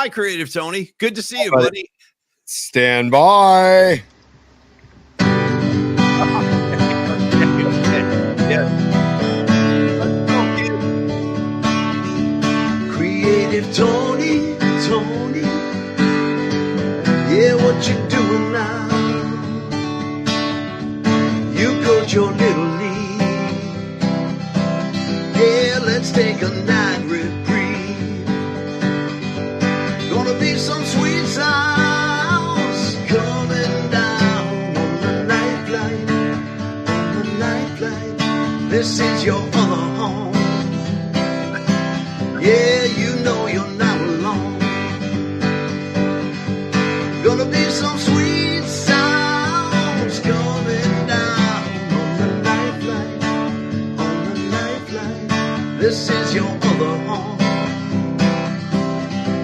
Hi, Creative Tony. Good to see you, buddy. Stand by. Creative Tony. Yeah, what you doing now? You got your little lead. Yeah, let's take a night reprieve. Gonna be some sweet sounds coming down on the night flight. This is your other home. Yeah, you know you're not alone. Gonna be some sweet sounds coming down on the night flight. This is your other home.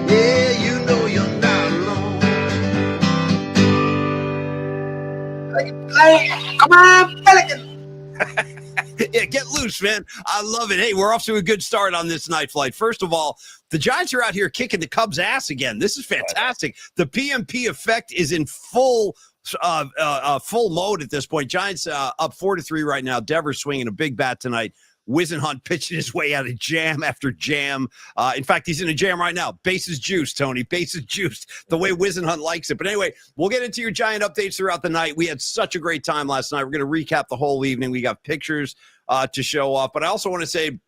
Yeah, you know you're not alone. Come on, Pelican. Yeah, get loose, man. I love it. Hey, we're off to a good start on this night flight. First of all, the Giants are out here kicking the Cubs' ass again. This is fantastic. The PMP effect is in full mode at this point. Giants up 4-3 right now. Devers swinging a big bat tonight. Wisenhunt pitching his way out of jam after jam. In fact, he's in a jam right now. Bases juiced, Tony. Bases juiced. The way Wisenhunt likes it. But anyway, we'll get into your Giant updates throughout the night. We had such a great time last night. We're going to recap the whole evening. We got pictures to show off. But I also want to say,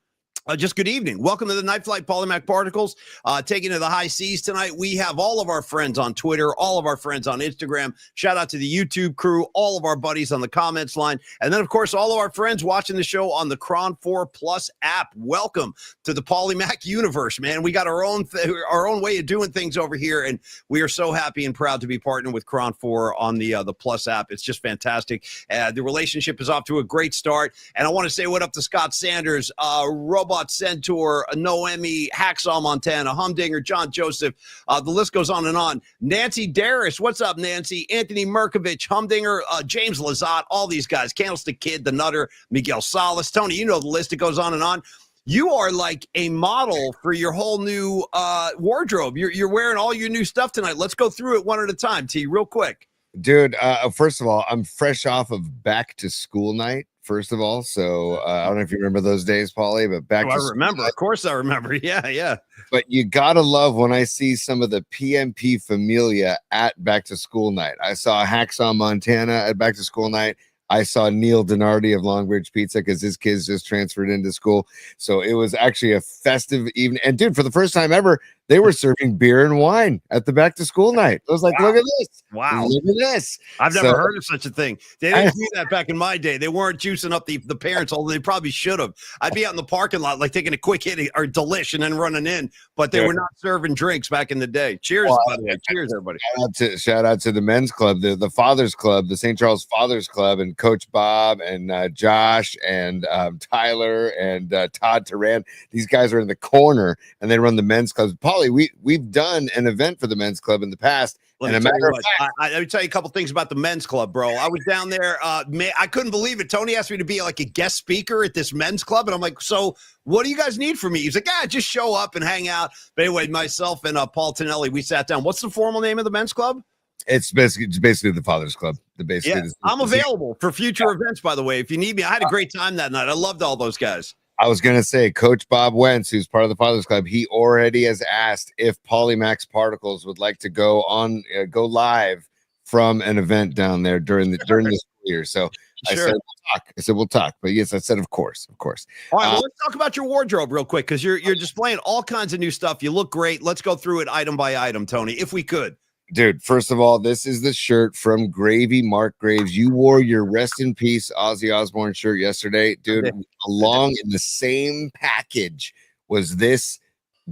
just good evening. Welcome to the Night Flight Polymac Particles. Taking to the high seas tonight. We have all of our friends on Twitter, all of our friends on Instagram. Shout out to the YouTube crew, all of our buddies on the comments line. And then, of course, all of our friends watching the show on the Cron 4 Plus app. Welcome to the Polymac universe, man. We got our own way of doing things over here. And we are so happy and proud to be partnering with Cron 4 on the Plus app. It's just fantastic. The relationship is off to a great start. And I want to say what up to Scott Sanders, Robot Centaur, Noemi, Hacksaw Montana, Humdinger, John Joseph. The list goes on and on. Nancy Darris, what's up, Nancy? Anthony Merkovich, Humdinger, James Lazat, all these guys. Candlestick Kid, The Nutter, Miguel Salas. Tony, you know the list. It goes on and on. You are like a model for your whole new wardrobe. You're wearing all your new stuff tonight. Let's go through it one at a time, T, real quick. Dude, first of all, I'm fresh off of back to school night. First of all, so I don't know if you remember those days, Paulie, but I remember. Of course I remember. Yeah. But you gotta love when I see some of the PMP familia at back to school night. I saw Hacksaw Montana at back to school night. I saw Neil Donardi of Longbridge Pizza because his kids just transferred into school. So it was actually a festive evening. And dude, for the first time ever, they were serving beer and wine at the back to school night. I was like, Look at this. Wow. Look at this. I've never heard of such a thing. They didn't do that back in my day. They weren't juicing up the parents, although they probably should have. I'd be out in the parking lot, like taking a quick hit or delish and then running in, but they were not serving drinks back in the day. Cheers, by the way. Cheers, everybody. Shout out to the men's club, the Fathers Club, the St. Charles Fathers Club, and Coach Bob and Josh and Tyler and Todd Turan. These guys are in the corner and they run the men's clubs. Paulie, we've done an event for the men's club in the past. Let me tell you a couple things about the men's club, bro. I was down there. I couldn't believe it. Tony asked me to be like a guest speaker at this men's club. And I'm like, so what do you guys need from me? He's like, just show up and hang out. But anyway, myself and Paul Tonelli, we sat down. What's the formal name of the men's club? It's basically the Fathers Club. I'm available for future events, by the way. If you need me, I had a great time that night. I loved all those guys. I was going to say, Coach Bob Wentz, who's part of the Fathers Club, he already has asked if Polymax Particles would like to go live from an event down there during the school year. So sure. I said we'll talk. But yes, I said of course. All right, well, let's talk about your wardrobe real quick because you're displaying all kinds of new stuff. You look great. Let's go through it item by item, Tony, if we could. Dude, first of all, this is the shirt from Gravy, Mark Graves. You wore your Rest in Peace Ozzy Osbourne shirt yesterday. Dude, along in the same package was this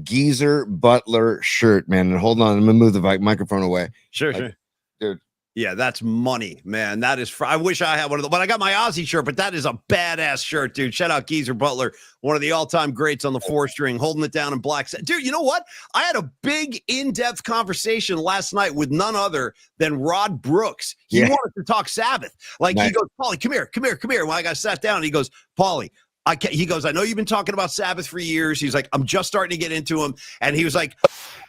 Geezer Butler shirt, man. And hold on, I'm going to move the microphone away. Sure. Dude. Yeah, that's money, man. That is. I wish I had one of those, but I got my Ozzy shirt. But that is a badass shirt, dude. Shout out Geezer Butler, one of the all-time greats on the 4-string, holding it down in black. Dude, you know what? I had a big, in-depth conversation last night with none other than Rod Brooks. He wanted to talk Sabbath. Like, He goes, Paulie, come here. When I got sat down, he goes, Paulie, He goes, I know you've been talking about Sabbath for years. He's like, I'm just starting to get into him. And he was like,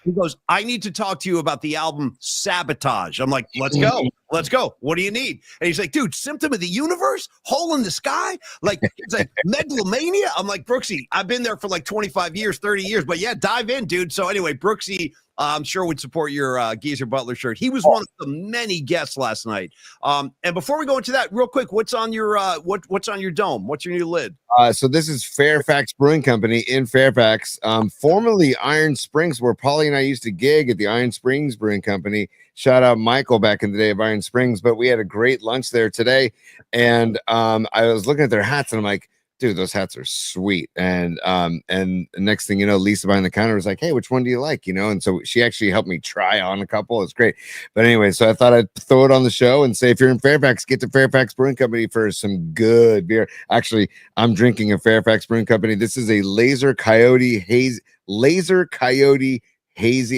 he goes, I need to talk to you about the album Sabotage. I'm like, let's go. Let's go. What do you need? And he's like, dude, Symptom of the Universe, Hole in the Sky. Like, it's like megalomania. I'm like, Brooksy, I've been there for like 25 years, 30 years. But yeah, dive in, dude. So anyway, Brooksy, I'm sure would support your Geezer Butler shirt. He was one of the many guests last night. And before we go into that, real quick, what's on your what's on your dome? What's your new lid? So this is Fairfax Brewing Company in Fairfax, formerly Iron Springs, where Paulie and I used to gig at the Iron Springs Brewing Company. Shout out Michael back in the day of Iron Springs, but we had a great lunch there today. And I was looking at their hats and I'm like, dude, those hats are sweet. And the next thing you know, Lisa behind the counter was like, hey, which one do you like? You know, and so she actually helped me try on a couple. It's great. But anyway, so I thought I'd throw it on the show and say, if you're in Fairfax, get to Fairfax Brewing Company for some good beer. Actually, I'm drinking a Fairfax Brewing Company. This is a Laser Coyote Hazy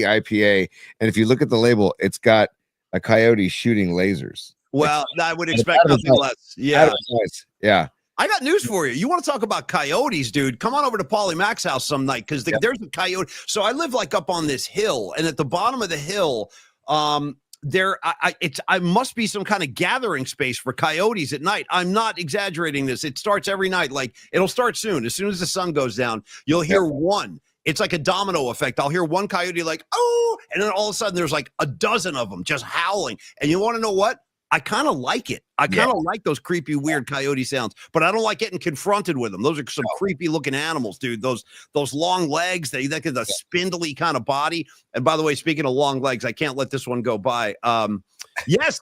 IPA. And if you look at the label, it's got a coyote shooting lasers. Well, I would expect nothing less. Yeah. Nice. Yeah. I got news for you. You want to talk about coyotes, dude? Come on over to Paulie Mac's house some night because there's a coyote. So I live like up on this hill, and at the bottom of the hill, there I must be some kind of gathering space for coyotes at night. I'm not exaggerating this. It starts every night. Like it'll start soon. As soon as the sun goes down, you'll hear one. It's like a domino effect. I'll hear one coyote like, oh, and then all of a sudden there's like a dozen of them just howling. And you want to know what? I kind of like it. I kind of like those creepy, weird coyote sounds, but I don't like getting confronted with them. Those are some creepy looking animals, dude. Those long legs, they got the spindly kind of body. And by the way, speaking of long legs, I can't let this one go by. Yes,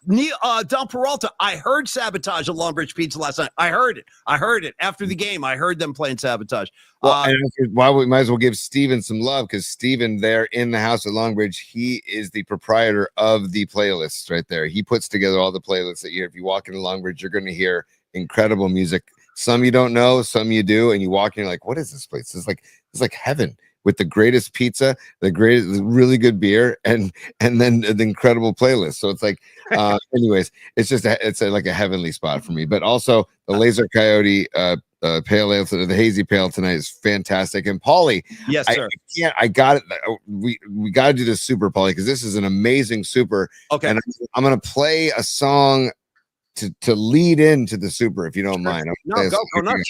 Don Peralta, I heard Sabotage at Longbridge Pizza last night. I heard it after the game. I heard them playing Sabotage. And why we might as well give Steven some love, because Steven there in the house at Longbridge, he is the proprietor of the playlists right there. He puts together all the playlists that if you walk into Longbridge, you're going to hear incredible music. Some you don't know, some you do, and you walk in, you're like, what is this place? It's like heaven, with the greatest pizza, the greatest, really good beer, and then the incredible playlist. So it's like, anyways, it's just like a heavenly spot for me. But also the Laser Coyote pale ale, the hazy pale tonight is fantastic. And Paulie, yes, sir. I got it. We got to do this super, Paulie, because this is an amazing super. Okay, and I'm gonna play a song to lead into the super, if you don't mind. No, go nuts.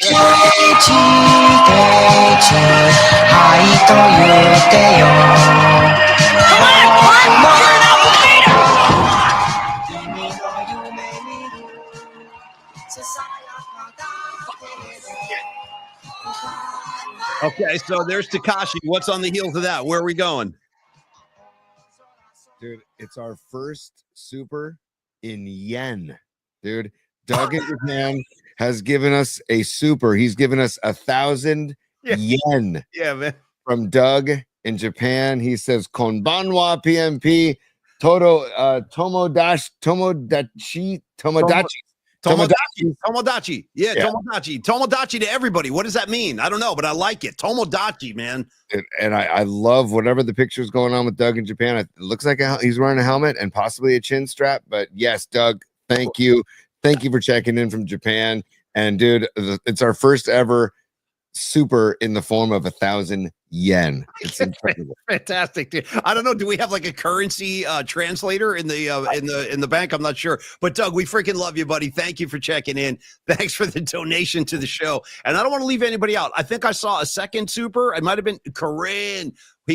Okay, so there's Tekashi. What's on the heels of that? Where are we going? Dude, it's our first super in yen. Dude, Doug in Japan has given us a super. He's given us 1,000 yen. Yeah, man. From Doug in Japan. He says, Konbanwa PMP Tomodachi. Yeah, Tomodachi. Tomodachi to everybody. What does that mean? I don't know, but I like it. Tomodachi, man. And I love whatever the picture's going on with Doug in Japan. It looks like he's wearing a helmet and possibly a chin strap. But yes, Doug, thank you. Thank you for checking in from Japan. And dude, it's our first ever super in the form of 1,000 yen. It's incredible. Fantastic, dude. I don't know. Do we have like a currency translator in the bank? I'm not sure. But Doug, we freaking love you, buddy. Thank you for checking in. Thanks for the donation to the show. And I don't want to leave anybody out. I think I saw a second super. It might have been Corinne.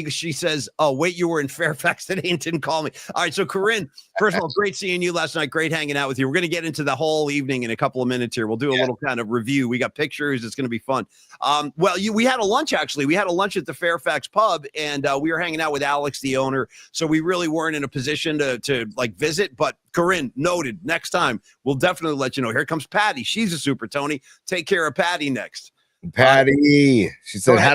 She says, oh, wait, you were in Fairfax today and didn't call me. All right. So Corinne, first of all, great seeing you last night. Great hanging out with you. We're going to get into the whole evening in a couple of minutes here. We'll do a little kind of review. We got pictures. It's going to be fun. We had a lunch, actually. We had a lunch at the Fairfax pub, and we were hanging out with Alex, the owner. So we really weren't in a position to like visit. But Corinne, noted. Next time, we'll definitely let you know. Here comes Patty. She's a super, Tony. Take care of Patty next. Patty, she said,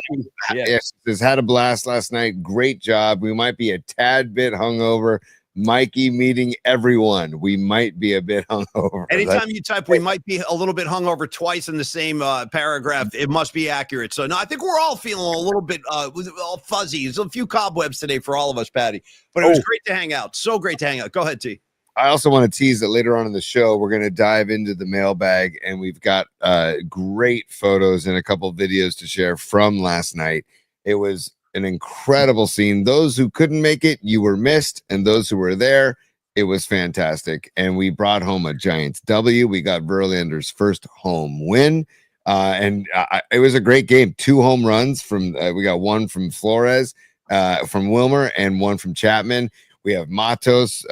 she says, had a blast last night. Great job. We might be a tad bit hungover. Mikey meeting everyone. We might be a bit hungover. Anytime you type, we might be a little bit hungover twice in the same paragraph, it must be accurate. So no, I think we're all feeling a little bit all fuzzy. There's a few cobwebs today for all of us, Patty. But it was great to hang out. So great to hang out. Go ahead, T. I also want to tease that later on in the show, we're going to dive into the mailbag, and we've got great photos and a couple videos to share from last night. It was an incredible scene. Those who couldn't make it, you were missed, and those who were there, it was fantastic. And we brought home a Giants W. We got Verlander's first home win. It was a great game. 2 home runs from we got one from Flores, from Wilmer, and one from Chapman. We have Matos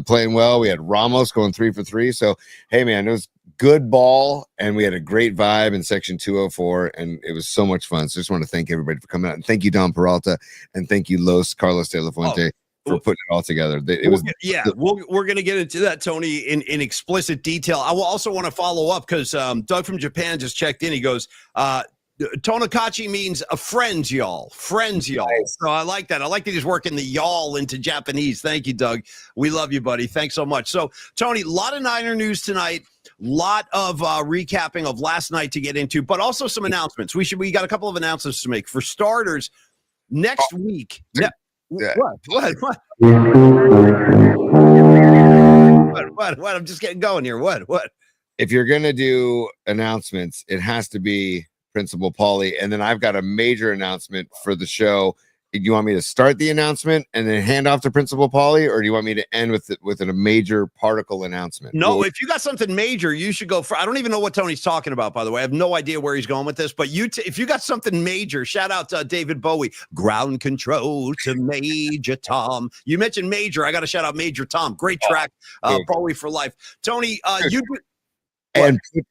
playing well. We had Ramos going 3 for 3. So, hey, man, it was good ball, and we had a great vibe in section 204, and it was so much fun. So just want to thank everybody for coming out. And thank you, Don Peralta, and thank you, Carlos de la Fuente, for putting it all together. We're going to get into that, Tony, in explicit detail. I will also want to follow up because Doug from Japan just checked in. He goes, Tonakachi means a friends, y'all. Friends, y'all. Nice. So I like that. I like that he's working the y'all into Japanese. Thank you, Doug. We love you, buddy. Thanks so much. So, Tony, a lot of Niner news tonight. Lot of recapping of last night to get into, but also some announcements. We got a couple of announcements to make. For starters, next week. What? I'm just getting going here. What? If you're gonna do announcements, it has to be Principal Pauly, and then I've got a major announcement for the show. Do you want me to start the announcement and then hand off to Principal Pauly, or do you want me to end with a major particle announcement? No, if you got something major, you should go for. I don't even know what Tony's talking about, by the way. I have no idea where he's going with this, but if you got something major, shout out to David Bowie. Ground control to Major Tom. You mentioned Major. I got to shout out Major Tom. Great track. Bowie for life. Tony, you do.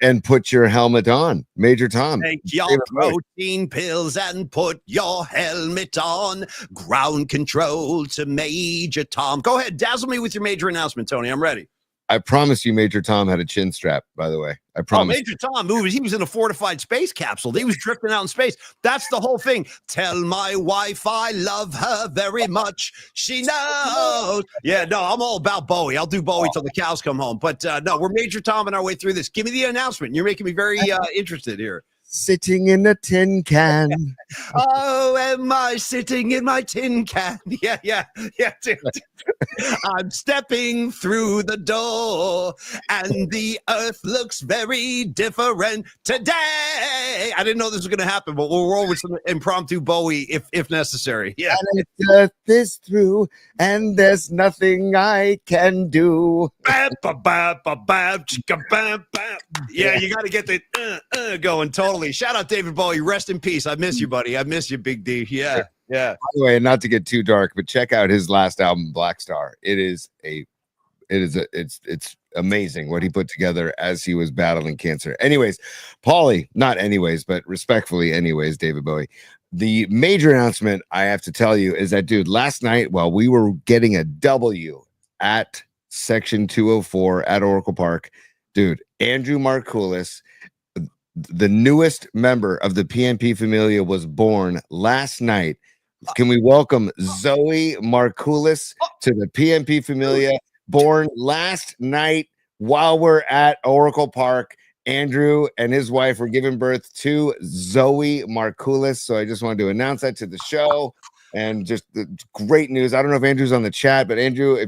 And put your helmet on, Major Tom. Take your protein pills and put your helmet on. Ground control to Major Tom. Go ahead, dazzle me with your major announcement, Tony. I'm ready. I promise you, Major Tom had a chin strap, by the way. I promise. Major Tom, he was in a fortified space capsule. He was drifting out in space. That's the whole thing. Tell my wife I love her very much. She knows. Yeah, no, I'm all about Bowie. I'll do Bowie till the cows come home. But no, we're Major Tom on our way through this. Give me the announcement. You're making me very interested here. Sitting in a tin can. Oh, am I sitting in my tin can? Yeah, dude. I'm stepping through the door, and the earth looks very different today. I didn't know this was going to happen, but we'll roll with some impromptu Bowie if necessary. Yeah. And the earth is through, and there's nothing I can do. Yeah, you got to get the going totally. Shout out David Bowie. Rest in peace. I miss you, buddy. I miss you, Big D. Yeah. By the way, not to get too dark, but check out his last album, Black Star. It's amazing what he put together as he was battling cancer. Anyways, Pauly, not anyways, but respectfully, anyways, David Bowie. The major announcement I have to tell you is that, dude, last night while we were getting a W at Section 204 at Oracle Park, dude, Andrew Markoulis, the newest member of the PMP Familia, was born last night. Can we welcome Zoe Markoulis to the PMP Familia, born last night while we're at Oracle Park. Andrew and his wife were giving birth to Zoe Markoulis. So I just wanted to announce that to the show. And just great news. I don't know if Andrew's on the chat, but Andrew,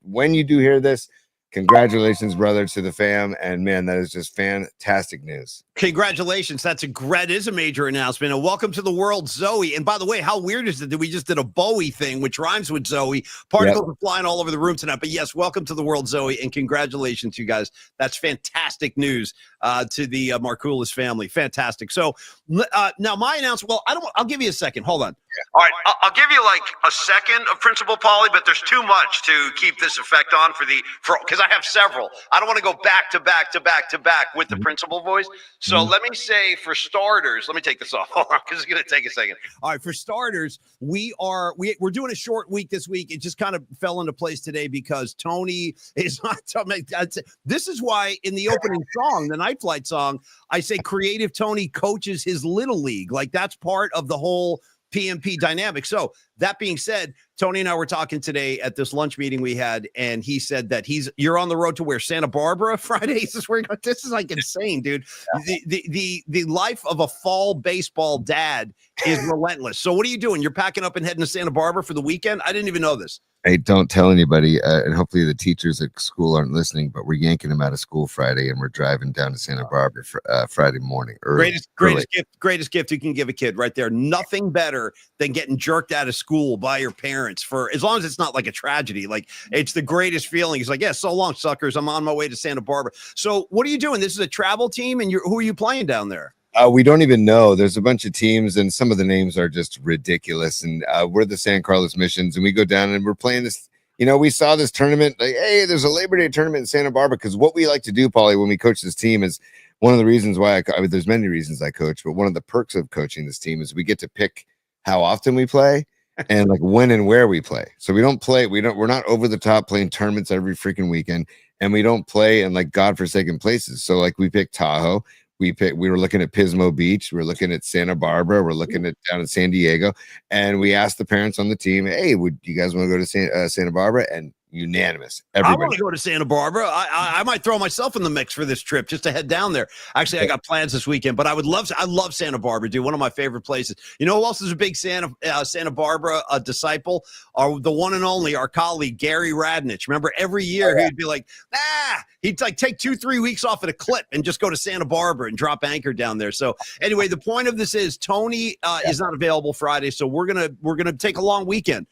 when you do hear this, congratulations, brother, to the fam. And man, that is just fantastic news. Congratulations. That is a major announcement. And welcome to the world, Zoe. And by the way, how weird is it that we just did a Bowie thing, which rhymes with Zoe? Particles are flying all over the room tonight. But yes, welcome to the world, Zoe. And congratulations, you guys. That's fantastic news to the Markoulis family. Fantastic. So now my announcement, I'll give you a second. Hold on. All right. I'll give you like a second of Principal Pauly, but there's too much to keep this effect on because I have several. I don't want to go back to back with the principal voice. So let me say, for starters, let me take this off because it's going to take a second. All right, for starters, we're doing a short week this week. It just kind of fell into place today because Tony is not. This is why in the opening song, the Night Flight song, I say Creative Tony coaches his little league. Like that's part of the whole PMP dynamic. So that being said, Tony and I were talking today at this lunch meeting we had, and he said that you're on the road to where Santa Barbara Friday. This is where this is like insane, dude. The life of a fall baseball dad is relentless. So what are you doing? You're packing up and heading to Santa Barbara for the weekend? I didn't even know this. Hey, don't tell anybody, and hopefully the teachers at school aren't listening, but we're yanking them out of school Friday, and we're driving down to Santa Barbara for, Friday morning. Greatest gift you can give a kid right there. Nothing better than getting jerked out of school by your parents, for as long as it's not like a tragedy. Like, it's the greatest feeling. He's like, yeah, so long, suckers. I'm on my way to Santa Barbara. So what are you doing? This is a travel team, and who are you playing down there? We don't even know. There's a bunch of teams, and some of the names are just ridiculous. And we're the San Carlos Missions, and we go down and we're playing this. We saw this tournament. Like, hey, there's a Labor Day tournament in Santa Barbara. Because what we like to do, Paulie, when we coach this team, is one of the reasons why there's many reasons I coach, but one of the perks of coaching this team is we get to pick how often we play and like when and where we play. So we don't play. We're not over the top playing tournaments every freaking weekend, and we don't play in like godforsaken places. So like we picked Tahoe. We were looking at Pismo Beach. We're looking at Santa Barbara. We're looking at down in San Diego. And we asked the parents on the team, hey, would you guys want to go to Santa Barbara? And unanimous. Everybody. I want to go to Santa Barbara. I might throw myself in the mix for this trip just to head down there. Actually, I got plans this weekend, but I love Santa Barbara, dude. One of my favorite places. You know who else is a big Santa Barbara disciple? The one and only, our colleague, Gary Radnich. Remember, every year he'd be like, he'd like take 2-3 weeks off at a clip and just go to Santa Barbara and drop anchor down there. So anyway, the point of this is Tony is not available Friday, so we're gonna take a long weekend.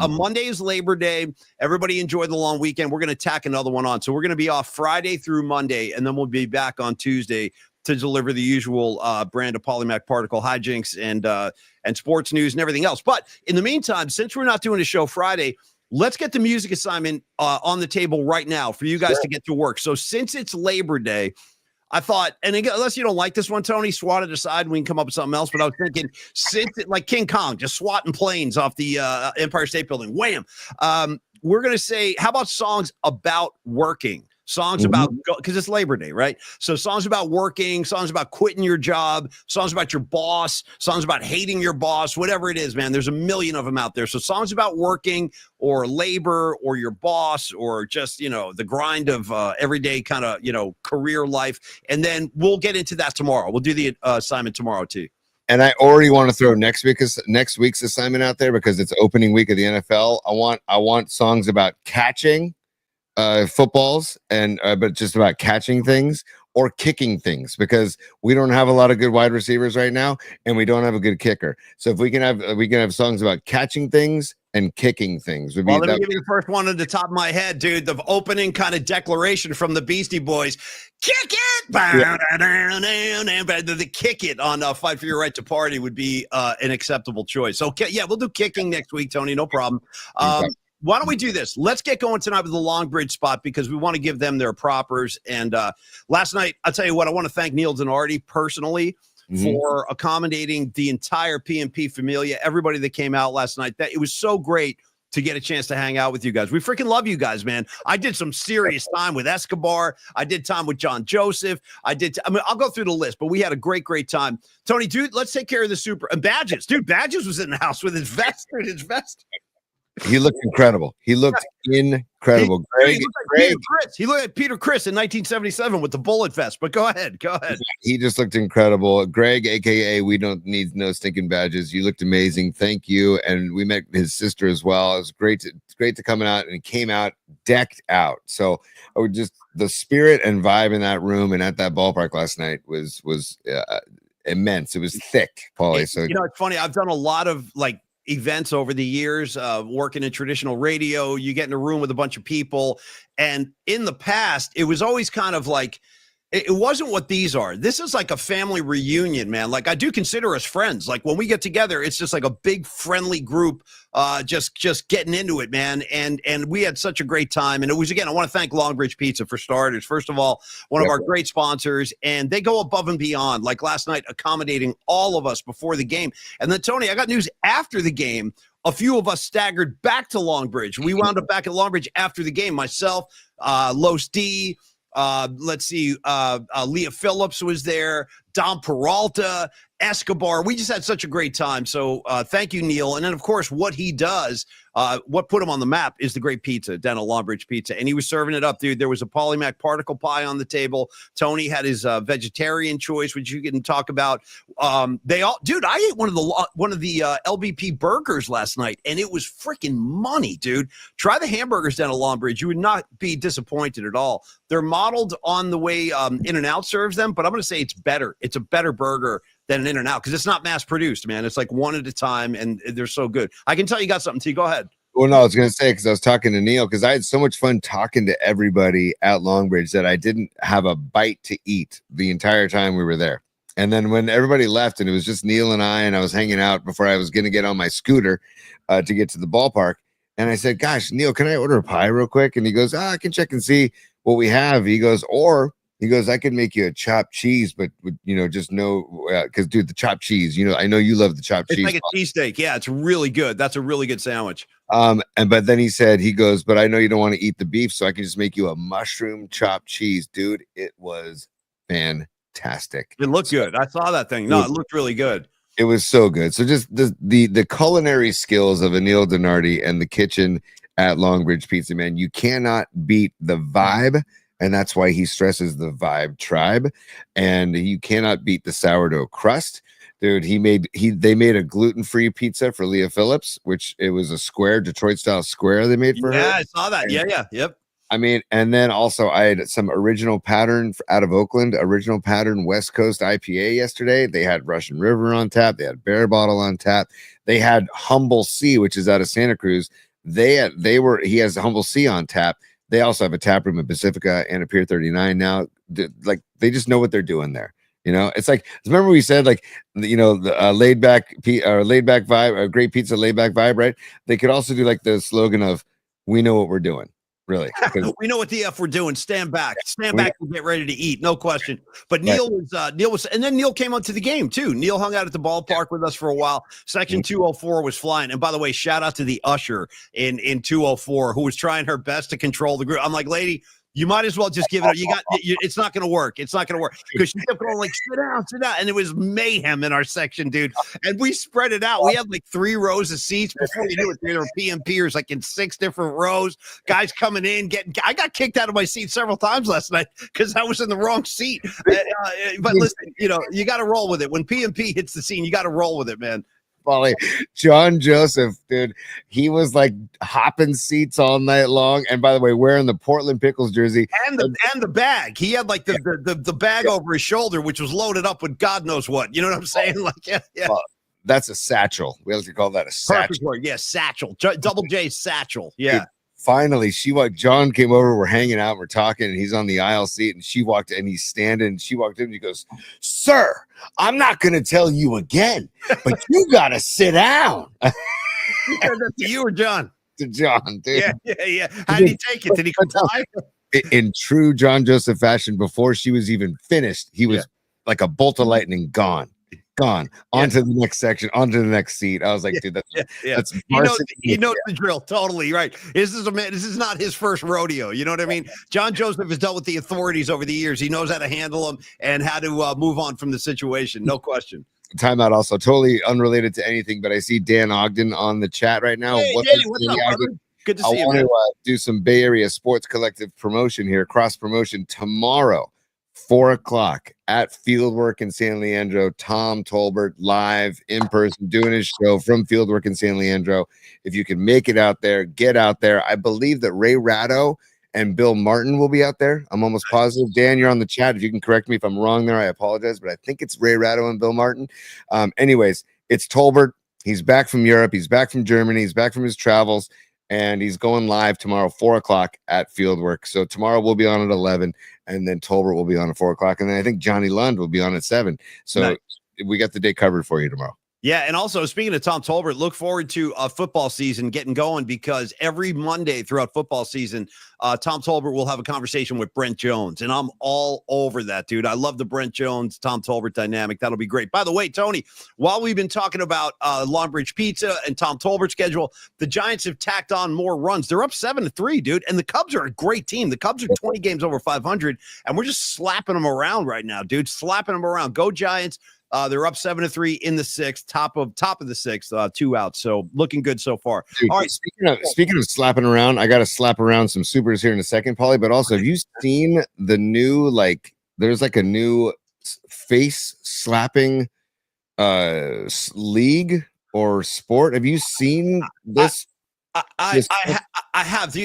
Monday is Labor Day. Everybody enjoy the long weekend. We're going to tack another one on. So we're going to be off Friday through Monday, and then we'll be back on Tuesday to deliver the usual brand of Polymac particle hijinks and sports news and everything else. But in the meantime, since we're not doing a show Friday, let's get the music assignment on the table right now for you guys to get to work. So since it's Labor Day, I thought, and again, unless you don't like this one, Tony, swat it aside. We can come up with something else. But I was thinking, since it, like King Kong, just swatting planes off the Empire State Building, wham. We're going to say, how about songs about working? Songs about, because it's Labor Day, right? So songs about working, songs about quitting your job, songs about your boss, songs about hating your boss, whatever it is, man. There's a million of them out there. So songs about working or labor or your boss or just, the grind of everyday kind of, career life. And then we'll get into that tomorrow. We'll do the assignment tomorrow too. And I already want to throw next week's assignment out there because it's opening week of the NFL. I want songs about catching footballs and but just about catching things or kicking things, because we don't have a lot of good wide receivers right now and we don't have a good kicker. So if we can have songs about catching things and kicking things. Let me give you the first one at the top of my head, dude. The opening kind of declaration from the Beastie Boys. Kick it! The kick it on Fight for Your Right to Party would be an acceptable choice. So, yeah, we'll do kicking next week, Tony. No problem. Why don't we do this? Let's get going tonight with the Long Bridge spot because we want to give them their propers. And last night, I'll tell you what, I want to thank Neil Denardi personally for accommodating the entire PMP Familia, everybody that came out last night. It was so great to get a chance to hang out with you guys. We freaking love you guys, man. I did some serious time with Escobar. I did time with John Joseph. I'll go through the list, but we had a great, great time. Tony, dude, let's take care of the super and Badges. Dude, Badges was in the house with his vest. He looked incredible. He looked incredible. He looked like Peter Criss in 1977 with the bullet vest. But go ahead. He just looked incredible. Greg, aka We Don't Need No Stinking Badges. You looked amazing. Thank you. And we met his sister as well. It was great to come out, and he came out decked out. So I would just the spirit and vibe in that room and at that ballpark last night was immense. It was thick, Paulie. So it's funny. I've done a lot of events over the years, working in traditional radio. You get in a room with a bunch of people, and in the past it was always kind of like it wasn't what these are. This is like a family reunion, man. Like, I do consider us friends. Like, when we get together, it's just like a big friendly group, just getting into it, man. And we had such a great time. And it was, again, I want to thank Longbridge Pizza for starters. First of all, one of our great sponsors, and they go above and beyond. Like last night, accommodating all of us before the game. And then, Tony, I got news after the game. A few of us staggered back to Longbridge. We wound up back at Longbridge after the game. Myself, Los D, let's see, Leah Phillips was there, Dom Peralta, Escobar. We just had such a great time. So thank you, Neil. And then, of course, what he does, what put him on the map is the great pizza down at Longbridge Pizza. And he was serving it up, dude. There was a Polymac particle pie on the table. Tony had his vegetarian choice, which you can talk about. They all, dude, I ate one of the LBP burgers last night, and it was freaking money, dude. Try the hamburgers down at Longbridge. You would not be disappointed at all. They're modeled on the way In-N-Out serves them, but I'm going to say it's better. It's a better burger than an In-N-Out because it's not mass produced, man. It's like one at a time, and they're so good. I can tell you got something, T. Go ahead. Well, no, I was going to say, because I was talking to Neil, because I had so much fun talking to everybody at Longbridge that I didn't have a bite to eat the entire time we were there. And then when everybody left and it was just Neil and I was hanging out before I was going to get on my scooter to get to the ballpark. And I said, gosh, Neil, can I order a pie real quick? And he goes, I can check and see what we have. He goes, I could make you a chopped cheese, but just know, because dude, the chopped cheese, I know you love the chopped cheese. It's like a cheesesteak. Yeah, it's really good. That's a really good sandwich. But then he goes, but I know you don't want to eat the beef, so I can just make you a mushroom chopped cheese, dude. It was fantastic. It looked good. I saw that thing. No, it looked really good. It was so good. So just the culinary skills of Anil Donardi and the kitchen at Longbridge Pizza, man, you cannot beat the vibe. And that's why he stresses the vibe tribe. And you cannot beat the sourdough crust. Dude, they made a gluten-free pizza for Leah Phillips, which it was a square, Detroit-style square they made for her. Yeah, I saw that. Yep. I mean, and then also I had some original pattern out of Oakland, original pattern West Coast IPA yesterday. They had Russian River on tap. They had Bear Bottle on tap. They had Humble Sea, which is out of Santa Cruz. He has Humble Sea on tap. They also have a tap room at Pacifica and a Pier 39 now. They just know what they're doing there. It's like, remember we said the laid back vibe, a great pizza, laid back vibe, right? They could also do like the slogan of, we know what we're doing. Really, we know what the F we're doing. Stand back and get ready to eat. No question. But Neil was, and then Neil came onto the game too. Neil hung out at the ballpark with us for a while. Section 204 was flying. And by the way, shout out to the usher in 204 who was trying her best to control the group. I'm like, lady, you might as well just give it up. It's not going to work. It's not going to work because she kept going like, sit down. And it was mayhem in our section, dude. And we spread it out. We had like 3 rows of seats before you knew it. There were PMPers like in 6 different rows. Guys coming in, I got kicked out of my seat several times last night because I was in the wrong seat. But listen, you got to roll with it. When PMP hits the scene, you got to roll with it, man. John Joseph, dude, he was like hopping seats all night long. And by the way, wearing the Portland Pickles jersey and the bag. He had like the bag over his shoulder, which was loaded up with God knows what. You know what I'm saying? Like, yeah. Well, that's a satchel. We like to call that a satchel. Perfect word. Yeah, satchel. Double J satchel. Yeah. Dude, finally, John came over, we're hanging out, we're talking, and he's on the aisle seat, and she walked in, he's standing, and she walked in, and he goes, sir, I'm not going to tell you again, but you got to sit down. He said that to you or John? To John, dude. Yeah. How did he take it? Did he comply? In true John Joseph fashion, before she was even finished, he was like a bolt of lightning gone. Onto the next section, onto the next seat. I was like, dude, that's he knows the drill. Totally right. This is not his first rodeo. You know what I mean? John Joseph has dealt with the authorities over the years. He knows how to handle them and how to move on from the situation. No question. Timeout also totally unrelated to anything, but I see Dan Ogden on the chat right now. Hey, Danny, what's up, brother? Good to see you. I want to do some Bay Area Sports Collective promotion here, cross promotion tomorrow. 4:00 at Fieldwork in San Leandro. Tom Tolbert live in person doing his show from Fieldwork in San Leandro. If you can make it out there, get out there. I believe that Ray Ratto and Bill Martin will be out there. I'm almost positive. Dan, you're on the chat. If you can correct me if I'm wrong there, I apologize, but I think it's Ray Ratto and Bill Martin. Anyways, it's Tolbert. He's back from Europe. He's back from Germany. He's back from his travels. And he's going live tomorrow, 4:00 at Fieldwork. So tomorrow we'll be on at 11, and then Tolbert will be on at 4:00, and then I think Johnny Lund will be on at 7. So we got the day covered for you tomorrow. Yeah, and also speaking of Tom Tolbert, look forward to football season getting going because every Monday throughout football season, Tom Tolbert will have a conversation with Brent Jones, and I'm all over that, dude. I love the Brent Jones, Tom Tolbert dynamic. That'll be great. By the way, Tony, while we've been talking about Longbridge Pizza and Tom Tolbert's schedule, the Giants have tacked on more runs. They're up 7-3, dude, and the Cubs are a great team. The Cubs are 20 games over 500, and we're just slapping them around right now, dude, slapping them around. Go Giants. They're up 7-3 in the sixth, top of the sixth, 2 outs. So looking good so far. Dude, All right. speaking of slapping around, I got to slap around some supers here in a second, Paulie. But also, have you seen the new There's like a new face slapping league or sport. Have you seen this? I have.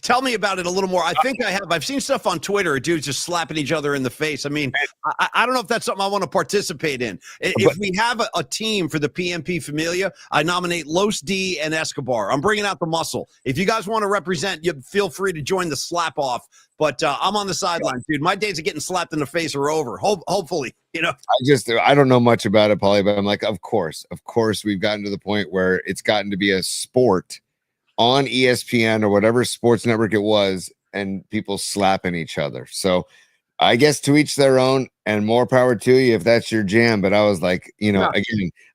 Tell me about it a little more. I think I have. I've seen stuff on Twitter, dudes just slapping each other in the face. I mean, I don't know if that's something I want to participate in. If we have a team for the PMP Familia, I nominate Los D and Escobar. I'm bringing out the muscle. If you guys want to represent, you feel free to join the slap off. But I'm on the sidelines, dude. My days of getting slapped in the face are over. Hopefully, I don't know much about it, Paulie, but I'm like, of course, we've gotten to the point where it's gotten to be a sport on ESPN or whatever sports network it was, and people slapping each other. So I guess to each their own, and more power to you if that's your jam. But I was like,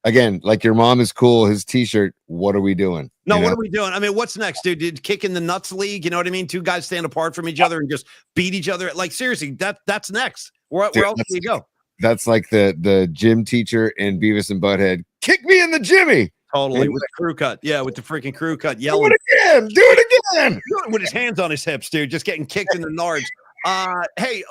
again, like your mom is cool, his t-shirt, what are we doing? No, what are we doing? I mean, what's next, dude? Did kick in the nuts league? You know what I mean? Two guys stand apart from each other and just beat each other. Like, seriously, that's next. Where else do you go? That's like the gym teacher in Beavis and Butthead. Kick me in the Jimmy. Totally, with the crew cut. Yeah, with the freaking crew cut, yelling. Do it again. With his hands on his hips, dude, just getting kicked in the nards. Hey,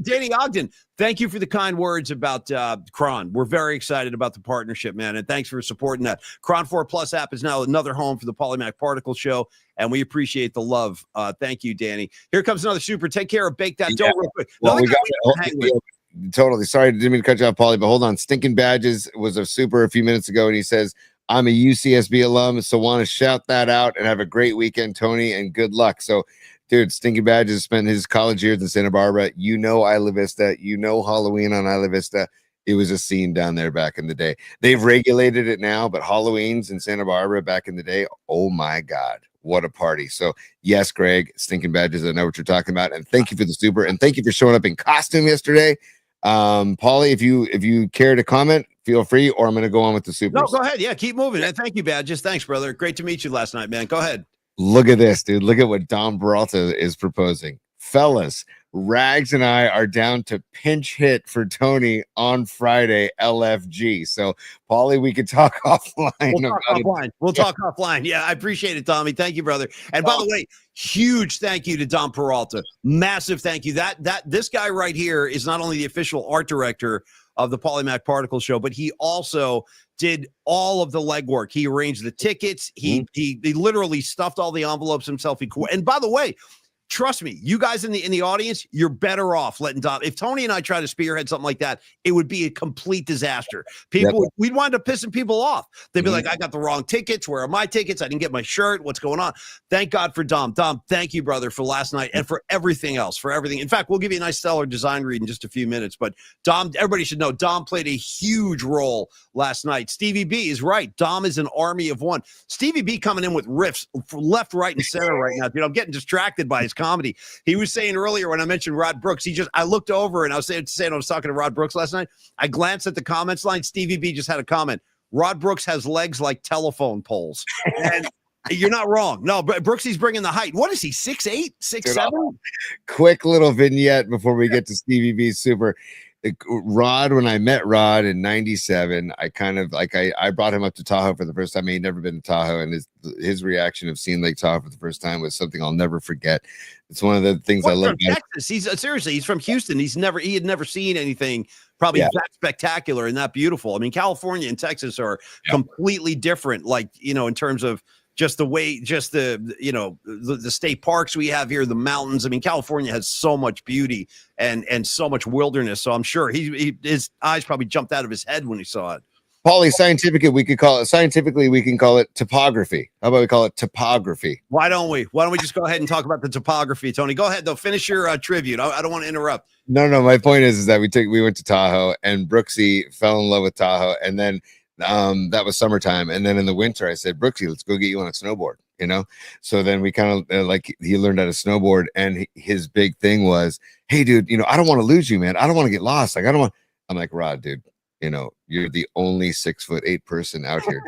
Danny Ogden, thank you for the kind words about Cron. We're very excited about the partnership, man, and thanks for supporting that. Cron 4 Plus app is now another home for the Polymac Particle Show, and we appreciate the love. Thank you, Danny. Here comes another super. Take care of Bake That Dough real quick. Well, totally. Sorry, didn't mean to cut you off, Paulie, but hold on. Stinking Badges was a super a few minutes ago, and he says, I'm a UCSB alum, so want to shout that out and have a great weekend, Tony, and good luck. So, dude, Stinky Badges spent his college years in Santa Barbara. Isla Vista. Halloween on Isla Vista. It was a scene down there back in the day. They've regulated it now, but Halloween's in Santa Barbara back in the day, oh my God, what a party. So, yes, Greg, Stinking Badges, I know what you're talking about. And thank you for the super, and thank you for showing up in costume yesterday. Paulie, if you care to comment, feel free, or I'm going to go on with the super. No, go ahead. Yeah, keep moving. And thank you, Badges. Thanks, brother. Great to meet you last night, man. Go ahead. Look at this, dude. Look at what Dom Peralta is proposing. Fellas, Rags and I are down to pinch hit for Tony on Friday, LFG. So, Paulie, we could talk offline. We'll talk offline. Yeah, I appreciate it, Tommy. Thank you, brother. And by the way, huge thank you to Dom Peralta. Massive thank you. This guy right here is not only the official art director of the Polymac Particle Show, but he also did all of the legwork. He arranged the tickets. He literally stuffed all the envelopes himself. And by the way, trust me, you guys in the audience, you're better off letting Dom. If Tony and I try to spearhead something like that, it would be a complete disaster. We'd wind up pissing people off. They'd be like, I got the wrong tickets. Where are my tickets? I didn't get my shirt. What's going on? Thank God for Dom. Dom, thank you, brother, for last night and for everything else, for everything. In fact, we'll give you a nice stellar design read in just a few minutes. But Dom, everybody should know, Dom played a huge role last night. Stevie B is right. Dom is an army of one. Stevie B coming in with riffs left, right, and center right now. Dude, I'm getting distracted by his comedy. He was saying earlier when I mentioned Rod Brooks, I looked over and I was saying I was talking to Rod Brooks last night. I glanced at the comments line. Stevie B just had a comment. Rod Brooks has legs like telephone poles. And you're not wrong. No, but Brooksy's bringing the height. What is he, 6'8", 6'7"? Quick little vignette before we get to Stevie B's super. Rod, when I met Rod in 97, I kind of I brought him up to Tahoe for the first time. He'd never been to Tahoe, and his reaction of seeing Lake Tahoe for the first time was something I'll never forget. It's one of the things I love. Texas. He's from Houston. He had never seen anything probably that spectacular and that beautiful. I mean, California and Texas are completely different, in terms of just the way, the state parks we have here, the mountains. I mean, California has so much beauty and so much wilderness. So I'm sure his eyes probably jumped out of his head when he saw it. Paulie, scientifically, we can call it topography. How about we call it topography? Why don't we just go ahead and talk about the topography, Tony? Go ahead, though. Finish your tribute. I don't want to interrupt. No. My point is that we went to Tahoe, and Brooksy fell in love with Tahoe, and then that was summertime, and then in the winter I said, Brooksy, let's go get you on a snowboard. So then we kind of he learned how to snowboard, and his big thing was, hey dude, I don't want to lose you, man. I don't want to get lost. I'm like, Rod, dude, you're the only 6'8" person out here.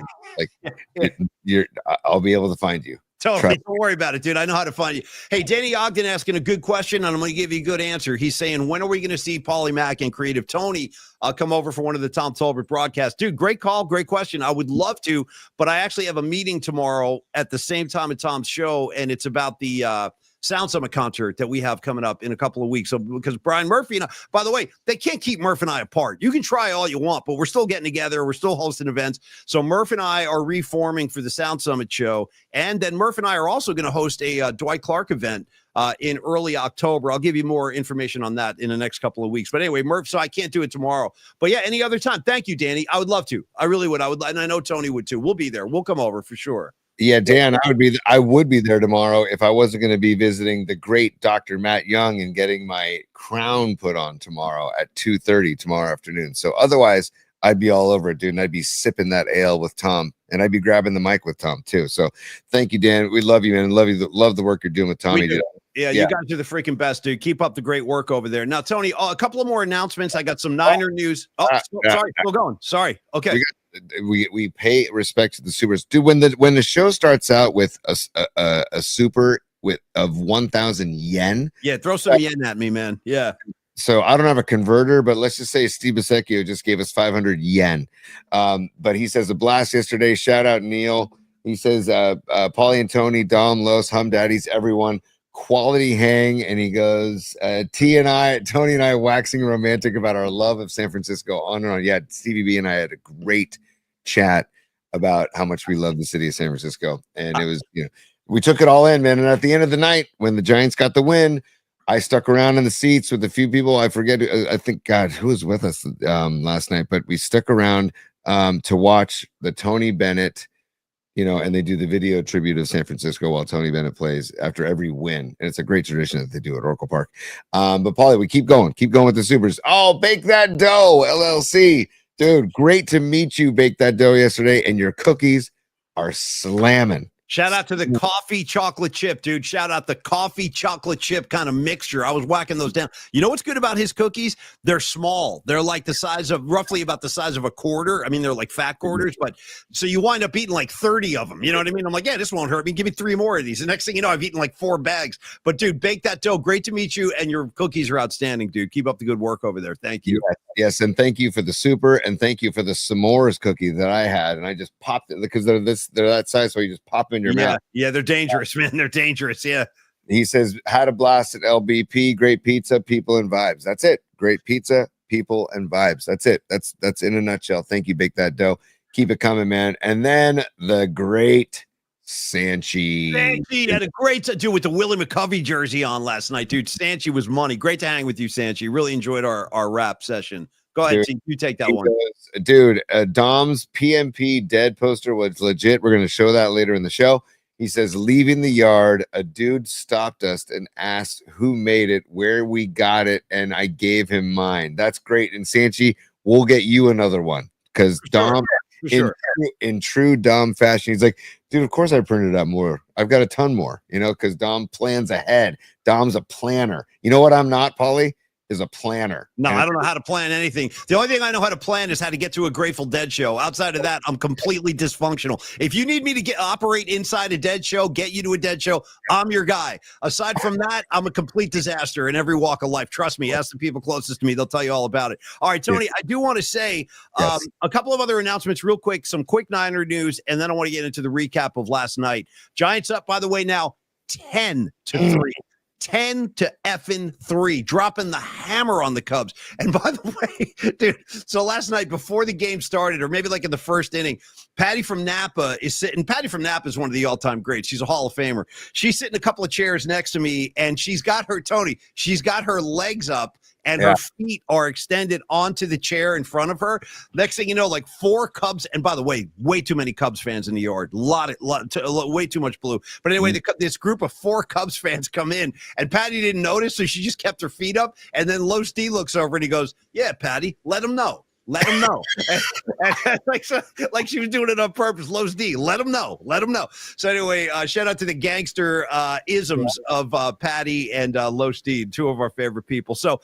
I'll be able to find you. Totally. Don't worry about it, dude. I know how to find you. Hey, Danny Ogden asking a good question, and I'm going to give you a good answer. He's saying, when are we going to see Paulie Mack and Creative Tony come over for one of the Tom Tolbert broadcasts? Dude, great call. Great question. I would love to, but I actually have a meeting tomorrow at the same time at Tom's show, and it's about the Sound Summit concert that we have coming up in a couple of weeks. So, because Brian Murphy and I, by the way, they can't keep Murph and I apart. You can try all you want, but we're still getting together. We're still hosting events. So Murph and I are reforming for the Sound Summit show. And then Murph and I are also going to host a Dwight Clark event in early October. I'll give you more information on that in the next couple of weeks. But anyway, Murph, so I can't do it tomorrow. But yeah, any other time. Thank you, Danny. I would love to. I really would. And I know Tony would too. We'll be there. We'll come over for sure. Yeah, Dan, I would be there tomorrow if I wasn't going to be visiting the great Dr. Matt Young and getting my crown put on tomorrow at 2:30 tomorrow afternoon. So otherwise, I'd be all over it, dude. And I'd be sipping that ale with Tom, and I'd be grabbing the mic with Tom too. So thank you, Dan. We love you, man. Love you. Love the work you're doing with Tommy. Yeah, you guys are the freaking best, dude. Keep up the great work over there. Now, Tony, a couple of more announcements. I got some Niner news. Sorry, still going. Sorry. Okay. We pay respect to the supers, dude. When the show starts out with a super of 1,000 yen, throw some yen at me, man. Yeah. So I don't have a converter, but let's just say Steve Bisecchio just gave us 500 yen. But he says a blast yesterday. Shout out Neil. He says Paulie and Tony, Dom, Los, Hum Daddies, everyone. Quality hang, and he goes Tony and I waxing romantic about our love of San Francisco, on and on. Yeah, Stevie B and I had a great chat about how much we love the city of San Francisco, and it was, we took it all in, man. And at the end of the night, when the Giants got the win, I stuck around in the seats with a few people. I forget, I think, God, who was with us last night, but we stuck around to watch the Tony Bennett, and they do the video tribute of San Francisco while Tony Bennett plays after every win. And it's a great tradition that they do at Oracle Park. But Paulie, we keep going with the supers. Oh, Bake That Dough, LLC. Dude, great to meet you, Bake That Dough, yesterday. And your cookies are slamming. Shout out to the coffee chocolate chip, dude. Shout out the coffee chocolate chip kind of mixture. I was whacking those down. You know what's good about his cookies? They're small. They're like roughly about the size of a quarter. I mean, they're like fat quarters, but so you wind up eating like 30 of them. You know what I mean? I'm like, yeah, this won't hurt me. Give me 3 more of these. The next thing you know, I've eaten like 4 bags. But dude, Bake That Dough. Great to meet you. And your cookies are outstanding, dude. Keep up the good work over there. Thank you. Yes. And thank you for the super. And thank you for the s'mores cookie that I had. And I just popped it because they're that size. So you just pop in your mouth. Yeah, they're dangerous, man. They're dangerous. Yeah. He says, had a blast at LBP. Great pizza, people, and vibes. That's it. Great pizza, people, and vibes. That's it. That's in a nutshell. Thank you, Bake That Dough. Keep it coming, man. And then the great Sanchi. Sanchi had a great to do with the Willie McCovey jersey on last night, dude. Sanchi was money. Great to hang with you, Sanchi. Really enjoyed our rap session. Go ahead, dude, you take that one. Dude, Dom's PMP dead poster was legit. We're going to show that later in the show. He says, leaving the yard, a dude stopped us and asked who made it, where we got it, and I gave him mine. That's great. And Sanchi, we'll get you another one because Dom, in true Dom fashion, he's like, dude, of course I printed out more. I've got a ton more, because Dom plans ahead. Dom's a planner. You know what I'm not, Paulie? Is a planner. No, I don't know how to plan anything. The only thing I know how to plan is how to get to a Grateful Dead show. Outside of that, I'm completely dysfunctional. If you need me to operate inside a Dead show, get you to a Dead show, I'm your guy. Aside from that, I'm a complete disaster in every walk of life. Trust me, ask the people closest to me. They'll tell you all about it. All right, Tony, I do want to say a couple of other announcements real quick, some quick Niner news, and then I want to get into the recap of last night. Giants up, by the way, now 10-3. 10-3, dropping the hammer on the Cubs. And by the way, dude, so last night before the game started, or maybe like in the first inning, Patty from Napa is sitting. Patty from Napa is one of the all-time greats. She's a Hall of Famer. She's sitting a couple of chairs next to me, and she's got her legs up, and her feet are extended onto the chair in front of her. Next thing you know, like 4 Cubs, and by the way, way too many Cubs fans in the yard. Way too much blue. But anyway, this group of 4 Cubs fans come in, and Patty didn't notice, so she just kept her feet up. And then Los D looks over and he goes, "Yeah, Patty, let him know. Let him know." and like she was doing it on purpose. Los D, let him know. Let him know. So anyway, shout out to the gangster isms of Patty and Los D, 2 of our favorite people. So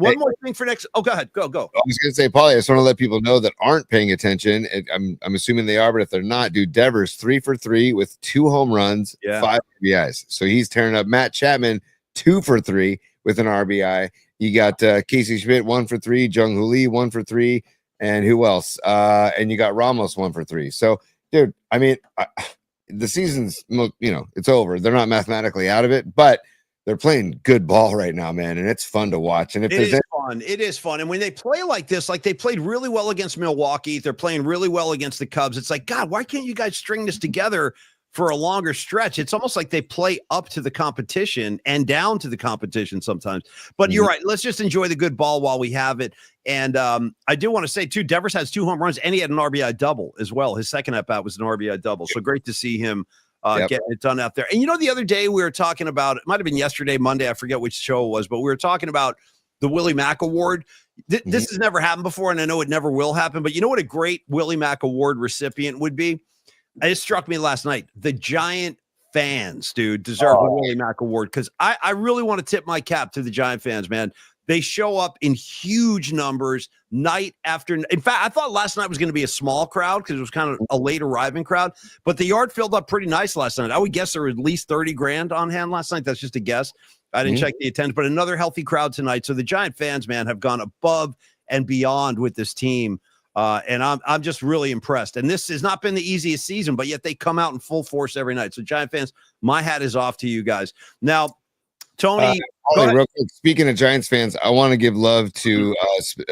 one more thing for next. Oh, go ahead. Go. I was going to say, Paulie, I just want to let people know that aren't paying attention. I'm assuming they are, but if they're not, dude, Devers 3 for 3 with 2 home runs, 5 RBIs. So he's tearing up. Matt Chapman 2 for 3 with an RBI. You got Casey Schmidt 1 for 3, Jung Hoo Lee 1 for 3, and who else? And you got Ramos 1 for 3. So, dude, I mean, the season's, it's over. They're not mathematically out of it, but they're playing good ball right now, man, and it's fun to watch. And if it is fun. And when they play like this, like they played really well against Milwaukee, they're playing really well against the Cubs. It's like, God, why can't you guys string this together for a longer stretch? It's almost like they play up to the competition and down to the competition sometimes. But you're right. Let's just enjoy the good ball while we have it. And I do want to say, too, Devers has 2 home runs, and he had an RBI double as well. His second at-bat was an RBI double. So great to see him getting it done out there. And the other day we were talking about, it might have been yesterday, Monday, I forget which show it was, but we were talking about the Willie Mack Award. This has never happened before, and I know it never will happen, but you know what a great Willie Mack Award recipient would be? It struck me last night. The Giant fans, dude, deserve a Willie Mack Award, because I really want to tip my cap to the Giant fans, man. They show up in huge numbers night after. In fact, I thought last night was going to be a small crowd because it was kind of a late arriving crowd, but the yard filled up pretty nice last night. I would guess there were at least 30 grand on hand last night. That's just a guess. I didn't check the attendance, but another healthy crowd tonight. So the Giant fans, man, have gone above and beyond with this team. And I'm just really impressed. And this has not been the easiest season, but yet they come out in full force every night. So Giant fans, my hat is off to you guys. Now, Tony, real quick, speaking of Giants fans, I want to give love to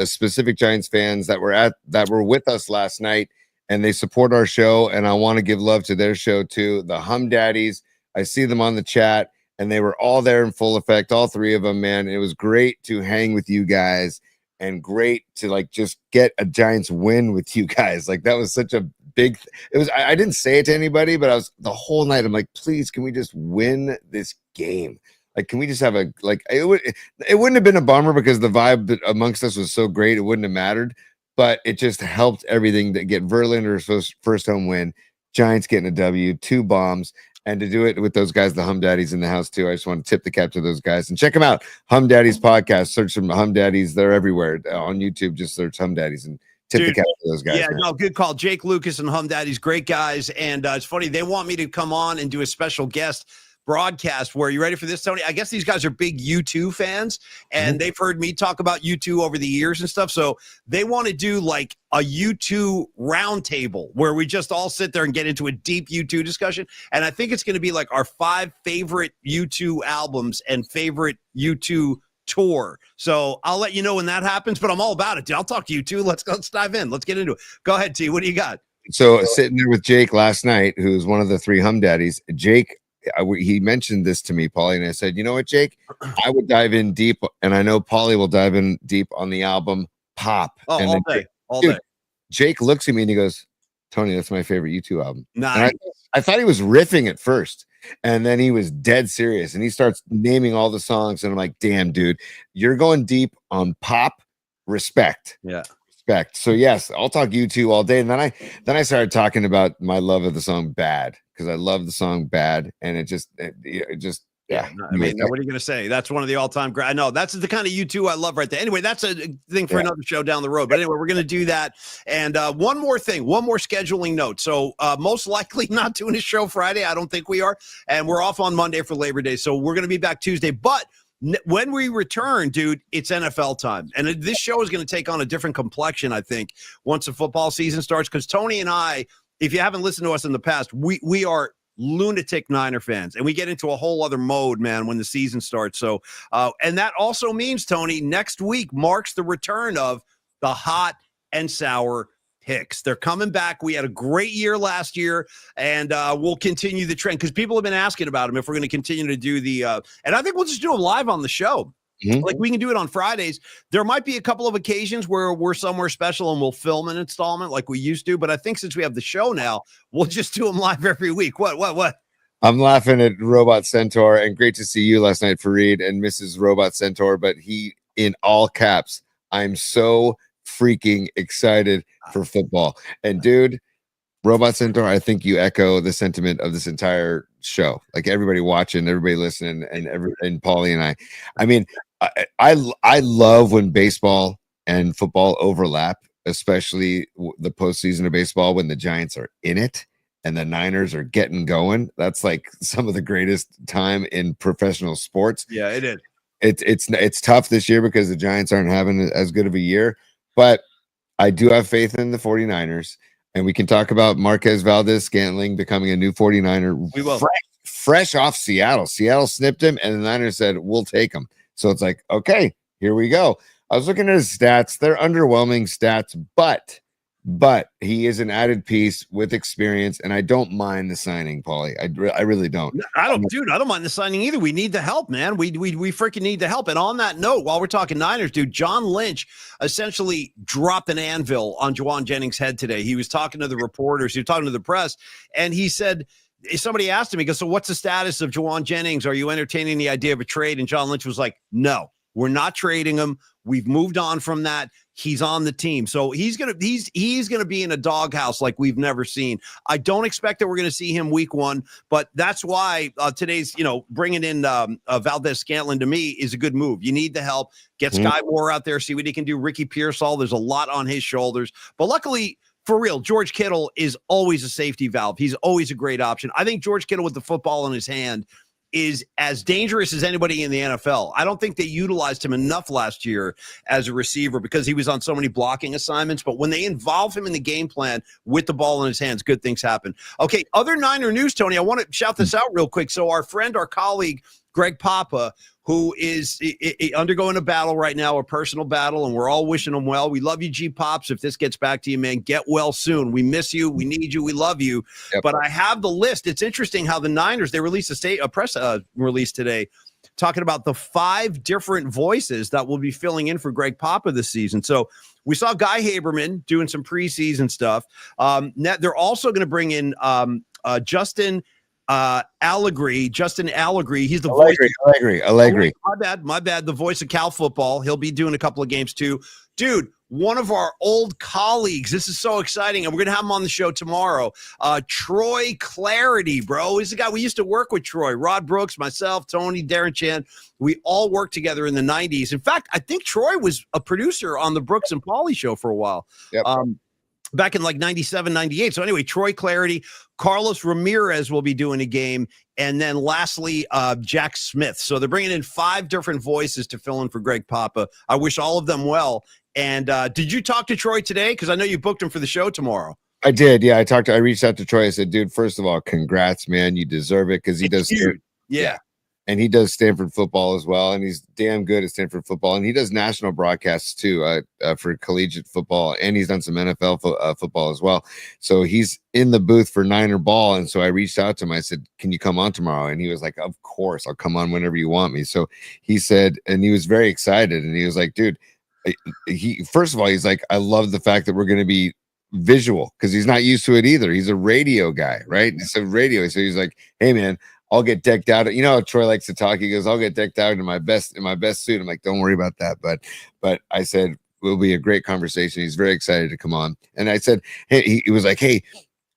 specific Giants fans that were with us last night, and they support our show. And I want to give love to their show too, the Hum Daddies. I see them on the chat, and they were all there in full effect, all 3 of them, man. It was great to hang with you guys, and great to just get a Giants win with you guys. Like, that was such a big it was. I didn't say it to anybody, but I was the whole night, I'm like, please, can we just win this game? Like, can we just have it wouldn't have been a bummer because the vibe amongst us was so great. It wouldn't have mattered, but it just helped everything to get Verlander's first home win, Giants getting a W, 2 bombs, and to do it with those guys, the Hum Daddies in the house too. I just want to tip the cap to those guys and check them out. Hum Daddies podcast, search them, Hum Daddies. They're everywhere on YouTube. Just search Hum Daddies and tip the cap to those guys. Yeah, man. No, good call. Jake Lucas and Hum Daddies, great guys. And it's funny, they want me to come on and do a special guest broadcast where, you ready for this, Tony? I guess these guys are big U2 fans, and they've heard me talk about U2 over the years and stuff. So they want to do like a U2 roundtable where we just all sit there and get into a deep U2 discussion. And I think it's going to be like our 5 favorite U2 albums and favorite U2 tour. So I'll let you know when that happens, but I'm all about it, dude. I'll talk to you too. Let's dive in. Let's get into it. Go ahead, T. What do you got? So sitting there with Jake last night, who's one of the 3 Hum Daddies, Jake, he mentioned this to me, Paulie, and I said, you know what, Jake, I would dive in deep, and I know Paulie will dive in deep on the album Pop. Oh, and all day. Jake looks at me and he goes, Tony, that's my favorite U2 album. Nice. I thought he was riffing at first, and then he was dead serious, and he starts naming all the songs, and I'm like, damn, dude, you're going deep on Pop. Respect. Yeah. So yes, I'll talk U2 all day. And then I started talking about my love of the song Bad, because I love the song Bad, and it just yeah. I mean, what are you going to say? That's one of the all-time great. I know that's the kind of U2 I love right there. Anyway, that's a thing for another show down the road. But anyway, we're going to do that. And one more scheduling note. So most likely not doing a show Friday. I don't think we are. And we're off on Monday for Labor Day. So we're going to be back Tuesday. But when we return, dude, it's NFL time. And this show is going to take on a different complexion, I think, once the football season starts. Because Tony and I, if you haven't listened to us in the past, we are lunatic Niner fans, and we get into a whole other mode, man, when the season starts. So, and that also means, Tony, next week marks the return of the hot and sour picks. They're coming back. We had a great year last year, and we'll continue the trend because people have been asking about them if we're going to continue to do the and I think we'll just do them live on the show. Like we can do it on Fridays. There might be a couple of occasions where we're somewhere special and we'll film an installment like we used to. But I think since we have the show now, we'll just do them live every week. What? I'm laughing at Robot Centaur, and great to see you last night, Fareed and Mrs. Robot Centaur. But he, in all caps, I'm so freaking excited for football. And dude, Robot Centaur, I think you echo the sentiment of this entire show. Like everybody watching, everybody listening, and Paulie and I mean, I love when baseball and football overlap, especially the postseason of baseball when the Giants are in it and the Niners are getting going. That's like some of the greatest time in professional sports. Yeah, it is. It's tough this year because the Giants aren't having as good of a year, but I do have faith in the 49ers. And we can talk about Marquez Valdes-Scantling becoming a new 49er. We will. Fresh off Seattle. Seattle snipped him, and the Niners said, we'll take him. So it's like, okay, here we go. I was looking at his stats. They're underwhelming stats, but he is an added piece with experience, and I don't mind the signing, Paulie. I really don't. I don't mind the signing either. We need the help, man. We freaking need the help. And on that note, while we're talking Niners, dude, John Lynch essentially dropped an anvil on Juwan Jennings' head today. He was talking to the reporters, he was talking to the press, and he said, somebody asked him, he goes, so what's the status of Juwan Jennings? Are you entertaining the idea of a trade? And John Lynch was like, no, we're not trading him. We've moved on from that. He's on the team. So he's going to be in a doghouse like we've never seen. I don't expect that we're going to see him week one, but that's why today's, bringing in Valdes-Scantling to me is a good move. You need the help. Get Sky Moore out there, see what he can do. Ricky Pearsall, there's a lot on his shoulders, but luckily, for real, George Kittle is always a safety valve. He's always a great option. I think George Kittle with the football in his hand is as dangerous as anybody in the NFL. I don't think they utilized him enough last year as a receiver because he was on so many blocking assignments. But when they involve him in the game plan with the ball in his hands, good things happen. Okay, other Niner news, Tony. I want to shout this out real quick. So our colleague, Greg Papa, who is undergoing a battle right now, a personal battle, and we're all wishing him well. We love you, G-Pops. If this gets back to you, man, get well soon. We miss you. We need you. We love you. Yep. But I have the list. It's interesting how the Niners, they released a press release today talking about the 5 different voices that will be filling in for Greg Papa this season. So we saw Guy Haberman doing some preseason stuff. They're also going to bring in Justin Allegri. He's the voice. Allegri. My bad. The voice of Cal football. He'll be doing a couple of games too. Dude, one of our old colleagues. This is so exciting. And we're going to have him on the show tomorrow. Troy Clarity, bro. He's the guy we used to work with. Troy, Rod Brooks, myself, Tony, Darren Chan. We all worked together in the 90s. In fact, I think Troy was a producer on the Brooks and Paulie show for a while. Yep. Back in like 97, 98. So anyway, Troy Clarity, Carlos Ramirez will be doing a game. And then lastly, Jack Smith. So they're bringing in 5 different voices to fill in for Greg Papa. I wish all of them well. And did you talk to Troy today? Because I know you booked him for the show tomorrow. I did. Yeah, I reached out to Troy. I said, dude, first of all, congrats, man. You deserve it because he does. Yeah. And he does Stanford football as well. And he's damn good at Stanford football. And he does national broadcasts too for collegiate football. And he's done some NFL football as well. So he's in the booth for Niner ball. And so I reached out to him. I said, can you come on tomorrow? And he was like, of course, I'll come on whenever you want me. So he said, and he was very excited. And he was like, dude, first of all, he's like, I love the fact that we're going to be visual because he's not used to it either. He's a radio guy, right? It's a radio. So he's like, hey, man, I'll get decked out. You know how Troy likes to talk. He goes, I'll get decked out in my best suit. I'm like, don't worry about that. But I said, it'll be a great conversation. He's very excited to come on. And I said, hey, he was like, hey,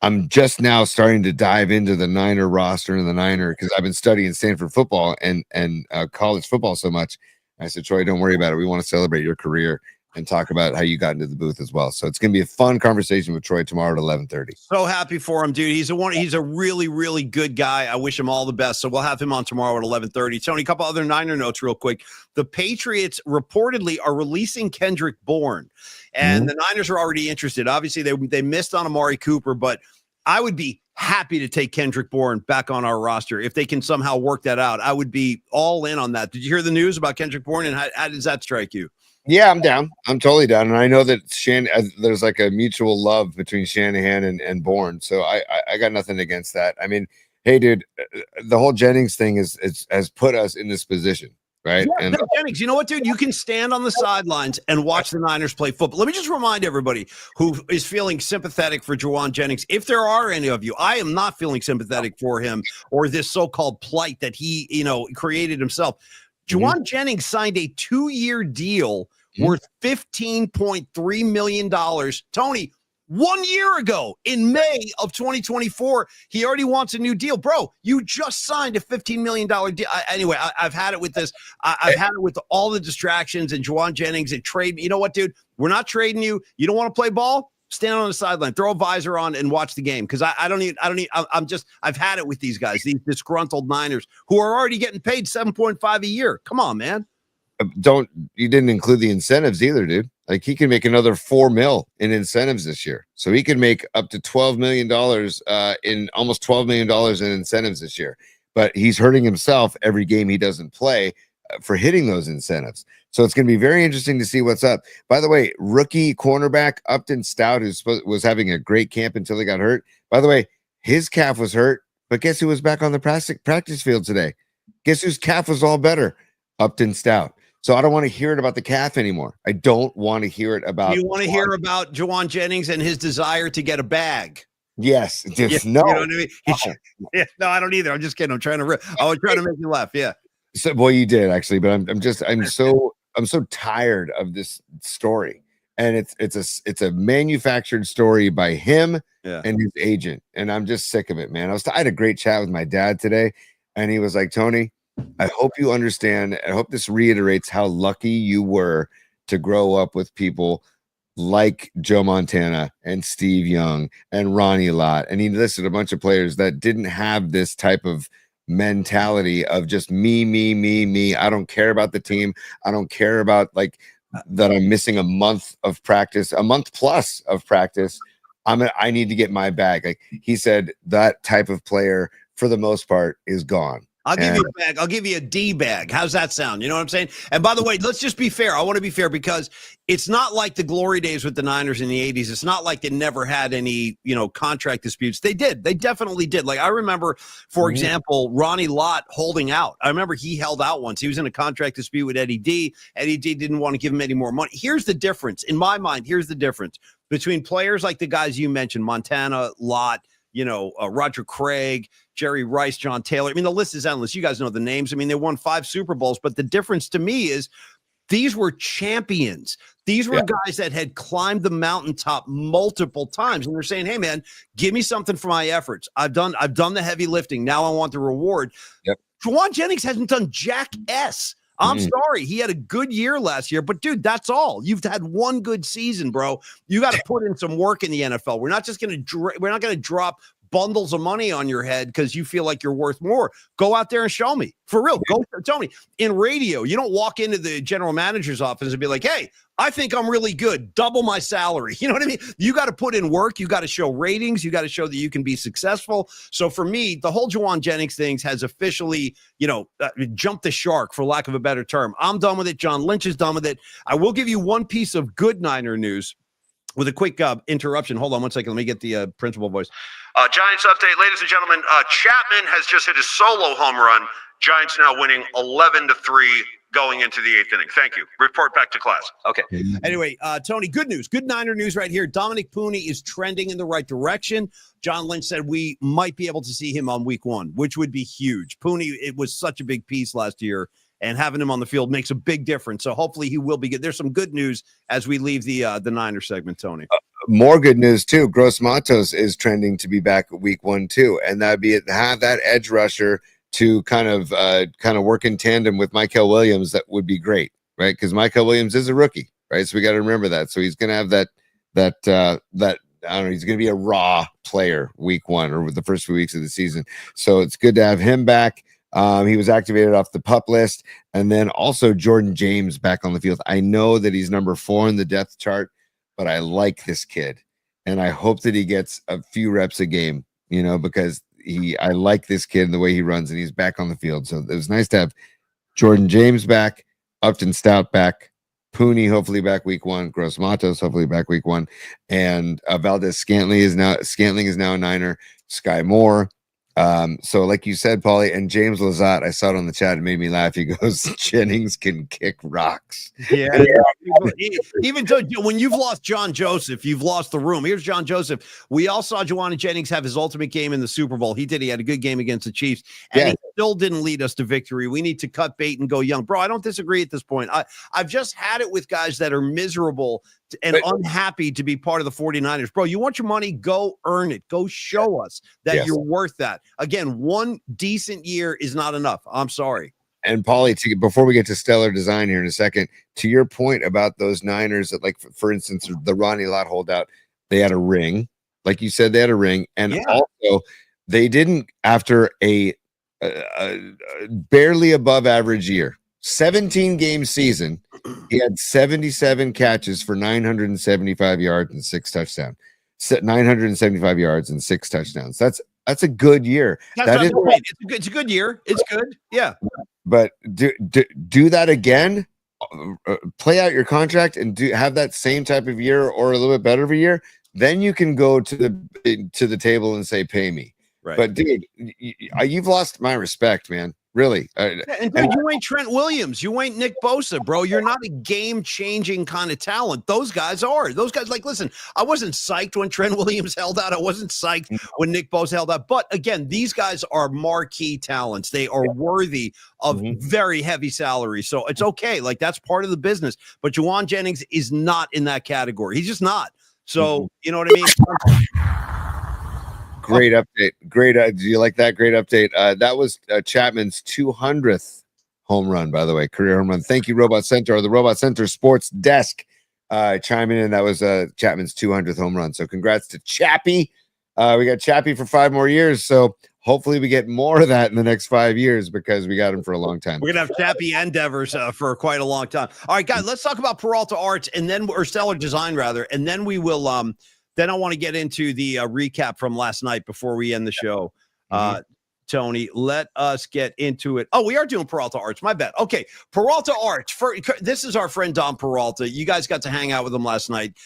I'm just now starting to dive into the Niner roster and the Niner because I've been studying Stanford football and college football so much. I said, Troy, don't worry about it. We want to celebrate your career and talk about how you got into the booth as well. So it's going to be a fun conversation with Troy tomorrow at 11:30. So happy for him, dude. He's a really, really good guy. I wish him all the best. So we'll have him on tomorrow at 11:30. Tony, a couple other Niner notes real quick. The Patriots reportedly are releasing Kendrick Bourne, and the Niners are already interested. Obviously, they missed on Amari Cooper, but I would be happy to take Kendrick Bourne back on our roster if they can somehow work that out. I would be all in on that. Did you hear the news about Kendrick Bourne, and how does that strike you? Yeah, I'm down. I'm totally down. And I know that there's like a mutual love between Shanahan and Bourne. So I got nothing against that. I mean, hey, dude, the whole Jennings thing has put us in this position, right? Yeah, and Jennings, you know what, dude? You can stand on the sidelines and watch the Niners play football. Let me just remind everybody who is feeling sympathetic for Juwan Jennings, if there are any of you, I am not feeling sympathetic for him or this so-called plight that he, created himself. Juwan Jennings signed a 2-year deal worth $15.3 million. Tony, 1 year ago in May of 2024. He already wants a new deal. Bro, you just signed a $15 million deal. Anyway, I've had it with this. I've had it with all the distractions and Juwan Jennings and trade. You know what, dude? We're not trading you. You don't want to play ball? Stand on the sideline, throw a visor on and watch the game. Cause I've had it with these guys, these disgruntled Niners who are already getting paid 7.5 a year. Come on, man. You didn't include the incentives either, dude. Like he can make another $4 million in incentives this year. So he can make up to $12 million in almost $12 million in incentives this year. But he's hurting himself every game he doesn't play for hitting those incentives. So it's going to be very interesting to see what's up. By the way, rookie cornerback Upton Stout, who was having a great camp until he got hurt. By the way, his calf was hurt, but guess who was back on the practice field today? Guess whose calf was all better? Upton Stout. So I don't want to hear it about the calf anymore. I don't want to hear it about. You want to hear about Juwan Jennings and his desire to get a bag? Yes. Just no. You know what I mean? No, I don't either. I'm just kidding. I'm trying to make you laugh. Yeah. So, well, you did actually, but I'm so tired of this story, and it's a manufactured story by him and his agent, and I'm just sick of it, man. I had a great chat with my dad today, and he was like, Tony, I hope you understand. I hope this reiterates how lucky you were to grow up with people like Joe Montana and Steve Young and Ronnie Lott. And he listed a bunch of players that didn't have this type of mentality of just me. I don't care about the team. I don't care about like that. I'm missing a month of practice, a month plus of practice. I need to get my bag. Like he said, that type of player for the most part is gone. I'll give you a bag. I'll give you a D bag. How's that sound? You know what I'm saying? And by the way, let's just be fair. I want to be fair because it's not like the glory days with the Niners in the 80s. It's not like they never had any, contract disputes. They did. They definitely did. Like I remember, for example, Ronnie Lott holding out. I remember he held out once. He was in a contract dispute with Eddie D. Eddie D didn't want to give him any more money. Here's the difference. In my mind, here's the difference between players like the guys you mentioned, Montana, Lott, Roger Craig, Jerry Rice, John Taylor. I mean, the list is endless. You guys know the names. I mean, they won 5 Super Bowls, but the difference to me is these were champions. These were guys that had climbed the mountaintop multiple times. And they're saying, hey, man, give me something for my efforts. I've done the heavy lifting. Now I want the reward. Yep. Juwan Jennings hasn't done jack S. I'm sorry. He had a good year last year, but dude, that's all. You've had one good season, bro. You got to put in some work in the NFL. We're not going to drop bundles of money on your head because you feel like you're worth more. Go out there and show me. For real. Go tell me. In radio, you don't walk into the general manager's office and be like, hey, I think I'm really good. Double my salary. You know what I mean? You got to put in work. You got to show ratings. You got to show that you can be successful. So for me, the whole Juwan Jennings things has officially, jumped the shark, for lack of a better term. I'm done with it. John Lynch is done with it. I will give you one piece of good Niner news with a quick interruption. Hold on one second. Let me get the principal voice. Giants update. Ladies and gentlemen, Chapman has just hit his solo home run. Giants now winning 11-3 going into the 8th inning. Thank you. Report back to class. Okay. Anyway, Tony, good news. Good Niner news right here. Dominic Pooney is trending in the right direction. John Lynch said we might be able to see him on week 1, which would be huge. Pooney, it was such a big piece last year, and having him on the field makes a big difference. So hopefully he will be good. There's some good news as we leave the Niner segment, Tony. More good news too. Gross Matos is trending to be back week 1 too, and that'd be have that edge rusher to kind of work in tandem with Mykel Williams. That would be great, right? Because Mykel Williams is a rookie, right? So we got to remember that. So he's going to have that I don't know. He's going to be a raw player week 1 or the first few weeks of the season. So it's good to have him back. He was activated off the PUP list, and then also Jordan James back on the field. I know that he's number 4 in the depth chart, but I like this kid, and I hope that he gets a few reps a game, because I like this kid and the way he runs, and he's back on the field. So it was nice to have Jordan James back, Upton Stout back, Pooney hopefully back week 1, Gross Matos hopefully back week 1, and Valdes-Scantling is now a Niner, Sky Moore. So like you said, Paulie, and James Lazat, I saw it on the chat. It made me laugh. He goes, Jennings can kick rocks. Yeah. Even though when you've lost John Joseph, you've lost the room. Here's John Joseph. We all saw Juwan Jennings have his ultimate game in the Super Bowl. He did. He had a good game against the Chiefs. And still didn't lead us to victory. We need to cut bait and go young. Bro, I don't disagree at this point. I've just had it with guys that are miserable and unhappy to be part of the 49ers. Bro, you want your money? Go earn it. Go show us that you're worth that. Again, one decent year is not enough. I'm sorry. And Paulie, before we get to stellar design here in a second, to your point about those Niners that, like, for instance, the Ronnie Lott holdout, they had a ring. Like you said, they had a ring. And also, they didn't, after a barely above average year, 17-game season, he had 77 catches for 975 yards and 6 touchdowns. 975 yards and 6 touchdowns. That's a good year. It's a good year. It's good. Yeah. But do that again. Play out your contract and have that same type of year or a little bit better of a year. Then you can go to the table and say, pay me. Right. But dude, you've lost my respect, man. Really. And dude, you ain't Trent Williams. You ain't Nick Bosa, bro. You're not a game-changing kind of talent. Those guys are. Those guys, like, listen, I wasn't psyched when Trent Williams held out. I wasn't psyched when Nick Bosa held out. But again, these guys are marquee talents. They are worthy of very heavy salaries. So it's okay. Like, that's part of the business. But Juwan Jennings is not in that category. He's just not. So, you know what I mean? Great update. Great. Do you like that? Great update. That was Chapman's 200th home run, by the way, career home run. Thank you, Robot Center, or the Robot Center Sports Desk, chiming in. That was Chapman's 200th home run. So congrats to Chappie. We got Chappie for 5 more years. So hopefully we get more of that in the next 5 years because we got him for a long time. We're going to have Chappie endeavors for quite a long time. All right, guys, let's talk about Peralta Arts or Stellar Design, rather, and then we will then I want to get into the recap from last night before we end the show. Tony, let us get into it. Oh, we are doing Peralta Arts. My bad. Okay, Peralta Arts. This is our friend Don Peralta. You guys got to hang out with him last night.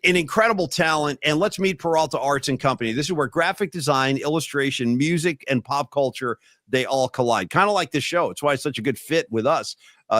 An incredible talent. And let's meet Peralta Arts and Company. This is where graphic design, illustration, music, and pop culture, they all collide. Kind of like this show. It's why it's such a good fit with us.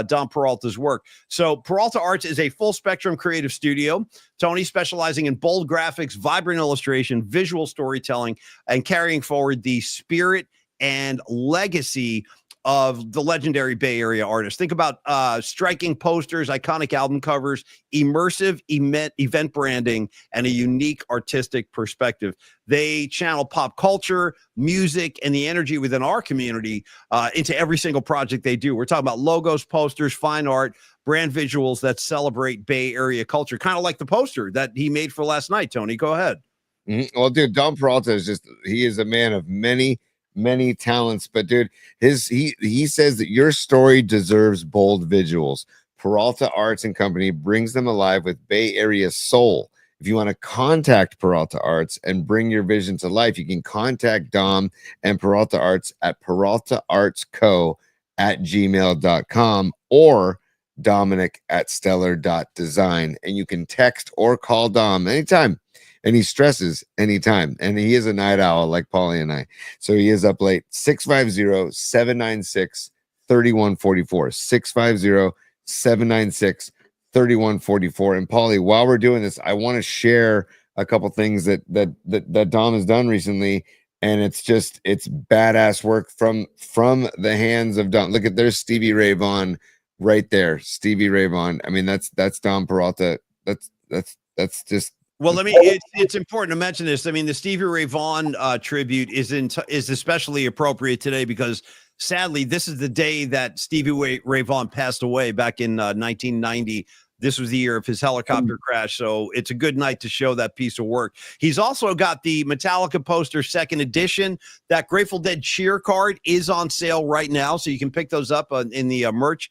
Don Peralta's work. So Peralta Arts is a full spectrum creative studio. Tony specializing in bold graphics, vibrant illustration, visual storytelling, and carrying forward the spirit and legacy of the legendary Bay Area artists. Think about striking posters, iconic album covers, immersive event branding, and a unique artistic perspective. They channel pop culture, music, and the energy within our community into every single project they do. We're talking about logos, posters, fine art, brand visuals that celebrate Bay Area culture, kind of like the poster that he made for last night. Tony, go ahead. Well, dude, Don Peralta he is a man of many talents, but dude, he says that your story deserves bold visuals. Peralta Arts and Company brings them alive with Bay Area soul. If you want to contact Peralta Arts and bring your vision to life, you can contact Dom and Peralta Arts at peraltaartsco@gmail.com or Dominic@stellar.design. And you can text or call Dom anytime. And he stresses anytime. And he is a night owl like Paulie and I. So he is up late. 650-796-3144. 650-796-3144. And Paulie, while we're doing this, I want to share a couple things that Dom has done recently. And it's badass work from the hands of Dom. Look at, there's Stevie Ray Vaughan right there. Stevie Ray Vaughan. I mean, that's Dom Peralta. That's just. Well, it's important to mention this. I mean, the Stevie Ray Vaughan tribute is especially appropriate today because, sadly, this is the day that Stevie Ray Vaughan passed away back in 1990. This was the year of his helicopter crash, so it's a good night to show that piece of work. He's also got the Metallica poster 2nd edition. That Grateful Dead cheer card is on sale right now, so you can pick those up in the merch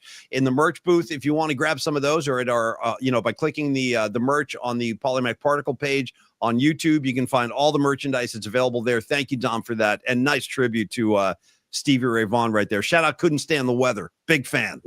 booth if you want to grab some of those, or at our by clicking the merch on the Polymac Particle page on YouTube. You can find all the merchandise that's available there. Thank you, Dom, for that, and nice tribute to Stevie Ray Vaughan right there. Shout out, couldn't stand the weather. Big fan.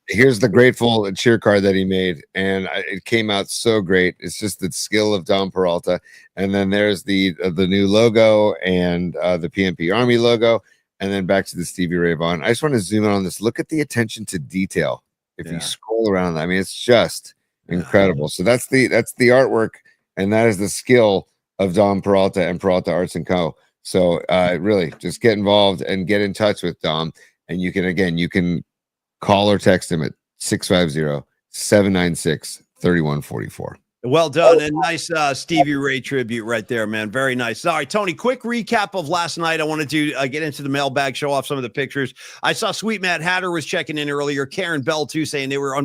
Here's the Grateful cheer card that he made, and it came out so great. It's just the skill of Don Peralta. And then there's the new logo and the PMP Army logo, and then back to the Stevie Ray Vaughan. I just want to zoom in on this. Look at the attention to detail. If you scroll around, I mean, it's just incredible. So that's the artwork, and that is the skill of Don Peralta and Peralta Arts and Co. So really just get involved and get in touch with Dom. And you can call or text him at 650-796-3144. Well done, and nice Stevie Ray tribute right there, man. Very nice. All right, Tony, quick recap of last night. I wanted to get into the mailbag, show off some of the pictures. I saw Sweet Matt Hatter was checking in earlier. Karen Bell too, saying they were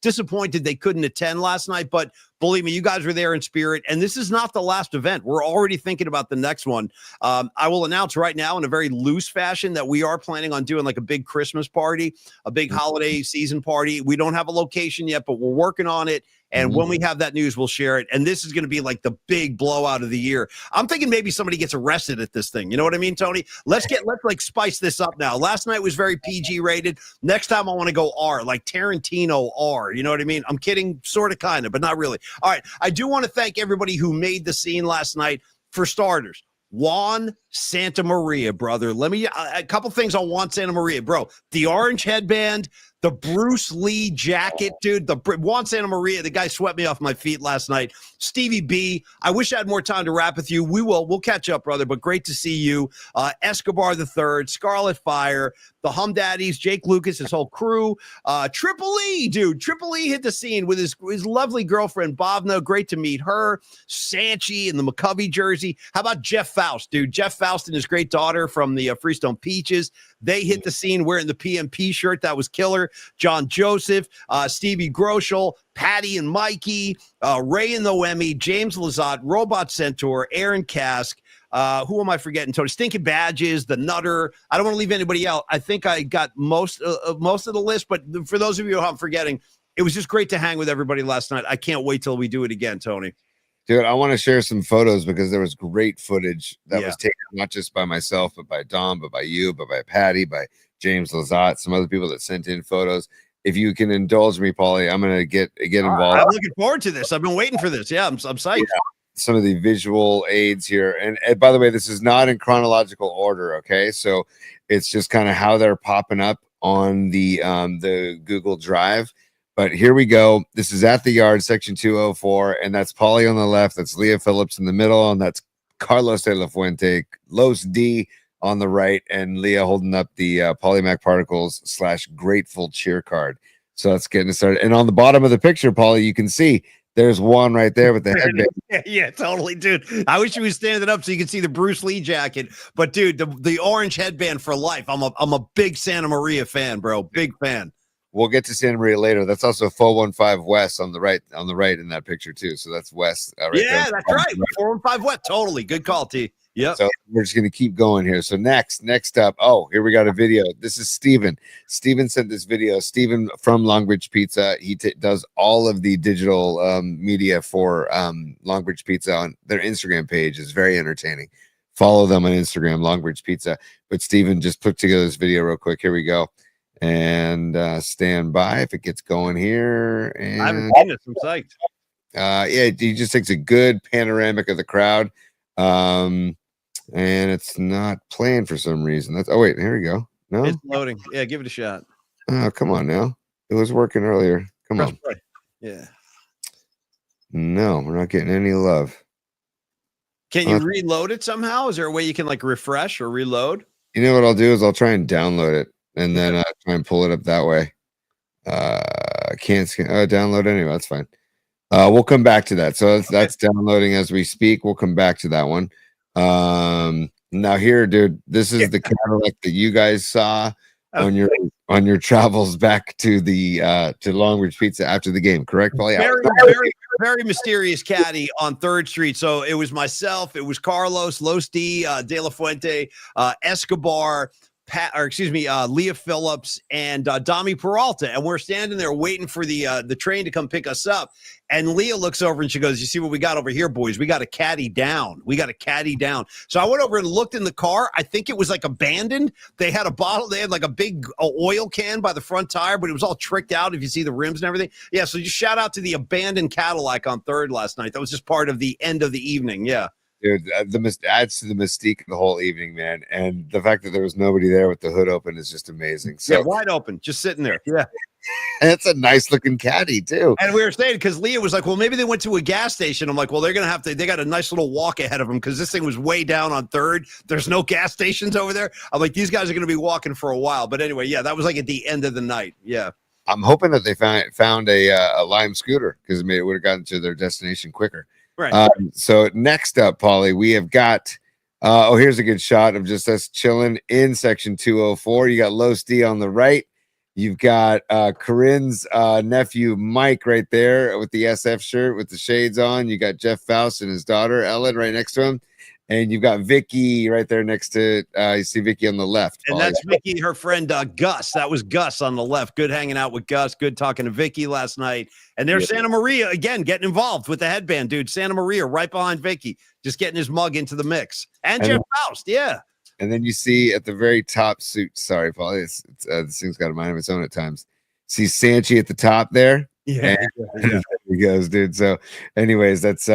disappointed they couldn't attend last night, but believe me, you guys were there in spirit, and this is not the last event. We're already thinking about the next one. I will announce right now in a very loose fashion that we are planning on doing like a big Christmas party, a big holiday season party. We don't have a location yet, but we're working on it. And when we have that news, we'll share it. And this is going to be like the big blowout of the year. I'm thinking maybe somebody gets arrested at this thing. You know what I mean, Tony? Let's like spice this up now. Last night was very PG rated. Next time I want to go R, like Tarantino R. You know what I mean? I'm kidding, sort of, kind of, but not really. All right. I do want to thank everybody who made the scene last night. For starters, Juan Santa Maria, brother. Let me a couple things on Juan Santa Maria, bro. The orange headband, the Bruce Lee jacket, dude. The Juan Santa Maria, the guy swept me off my feet last night. Stevie B, I wish I had more time to rap with you. We'll catch up, brother, but great to see you. Escobar the Third, Scarlet Fire, the Hum Daddies, Jake Lucas, his whole crew. Triple E, dude. Triple E hit the scene with his lovely girlfriend, Bhavna. Great to meet her. Sanchi in the McCovey jersey. How about Jeff Faust, dude? Jeff Faust and his great daughter from the Freestone Peaches. They hit the scene wearing the PMP shirt. That was killer. John Joseph, Stevie Groschel, Patty and Mikey, Ray and Noemi, James Lazat, Robot Centaur, Aaron Kask. Who am I forgetting, Tony? Stinking Badges, the Nutter. I don't want to leave anybody out. I think I got most of the list, but for those of you who I'm forgetting, it was just great to hang with everybody last night. I can't wait till we do it again, Tony. Dude, I want to share some photos because there was great footage that was taken not just by myself, but by Dom, but by you, but by Patty, by James Lazat, some other people that sent in photos. If you can indulge me, Paulie, I'm going to get involved. I'm looking forward to this. I've been waiting for this. Yeah, I'm psyched. Yeah, some of the visual aids here. And by the way, this is not in chronological order, okay? So it's just kind of how they're popping up on the Google Drive. But here we go. This is at the yard, section 204, and that's Paulie on the left. That's Leah Phillips in the middle, and that's Carlos de la Fuente, Los D on the right, and Leah holding up the Polymac Particles / Grateful cheer card. So that's getting started. And on the bottom of the picture, Paulie, you can see there's one right there with the headband. Yeah, totally, dude. I wish he was standing up so you could see the Bruce Lee jacket. But dude, the orange headband for life. I'm a big Santa Maria fan, bro. Big fan. We'll get to Santa Maria later. That's also 415 West on the right in that picture too. So that's West. Right yeah, there. That's right. 415 West. Totally. Good call, T. Yeah. So we're just going to keep going here. So next up. Oh, here we got a video. This is Steven. Steven sent this video. Steven from Longbridge Pizza. He does all of the digital media for Longbridge Pizza on their Instagram page. Is very entertaining. Follow them on Instagram, Longbridge Pizza. But Steven just put together this video real quick. Here we go. And stand by if it gets going here. And I haven't seen it. I'm psyched. Yeah, he just takes a good panoramic of the crowd. And it's not playing for some reason. That's wait, here we go. No, it's loading. Yeah, give it a shot. Oh, come on now. It was working earlier. Come on. Play. Yeah. No, we're not getting any love. Can you reload it somehow? Is there a way you can like refresh or reload? You know what I'll do is I'll try and download it. And then try and pull it up that way. I can't download anyway. That's fine. We'll come back to that. So that's downloading as we speak. We'll come back to that one. Now here, dude, this is the Cadillac that you guys saw on your travels back to the to Longbridge Pizza after the game, correct, Paulie? Very mysterious caddy on 3rd Street. So it was myself, it was Carlos, Los D, De La Fuente, Escobar, Leah Phillips and Dami Peralta, and we're standing there waiting for the train to come pick us up. And Leah looks over and she goes, "You see what we got over here, boys? We got a caddy down. So I went over and looked in the car. I think it was like abandoned. They had a bottle. They had like a big oil can by the front tire, but it was all tricked out. If you see the rims and everything, yeah. So just shout out to the abandoned Cadillac on 3rd last night. That was just part of the end of the evening. Yeah. Dude, adds to the mystique of the whole evening, man. And the fact that there was nobody there with the hood open is just amazing. So yeah, wide open, just sitting there. Yeah. It's a nice looking caddy too. And we were saying, because Leah was like, well, maybe they went to a gas station. I'm like, well, they're going to have to, they got a nice little walk ahead of them because this thing was way down on 3rd. There's no gas stations over there. I'm like, these guys are going to be walking for a while. But anyway, yeah, that was like at the end of the night. Yeah. I'm hoping that they found a Lime scooter because it would have gotten to their destination quicker. Right. So next up, Paulie, we have got, here's a good shot of just us chilling in section 204. You got Los D on the right. You've got Corinne's nephew, Mike, right there with the SF shirt with the shades on. You got Jeff Faust and his daughter, Ellen, right next to him. And you've got Vicky right there next to you see Vicky on the left. And that's Vicky, her friend Gus. That was Gus on the left. Good hanging out with Gus. Good talking to Vicky last night. And there's Santa Maria again getting involved with the headband, dude. Santa Maria right behind Vicky, just getting his mug into the mix. And Jeff Faust, yeah. And then you see at the very top suit. Sorry, Paul. This thing's got a mind of its own at times. See Sanchi at the top there. Yeah, there he goes, dude. So, anyways, that's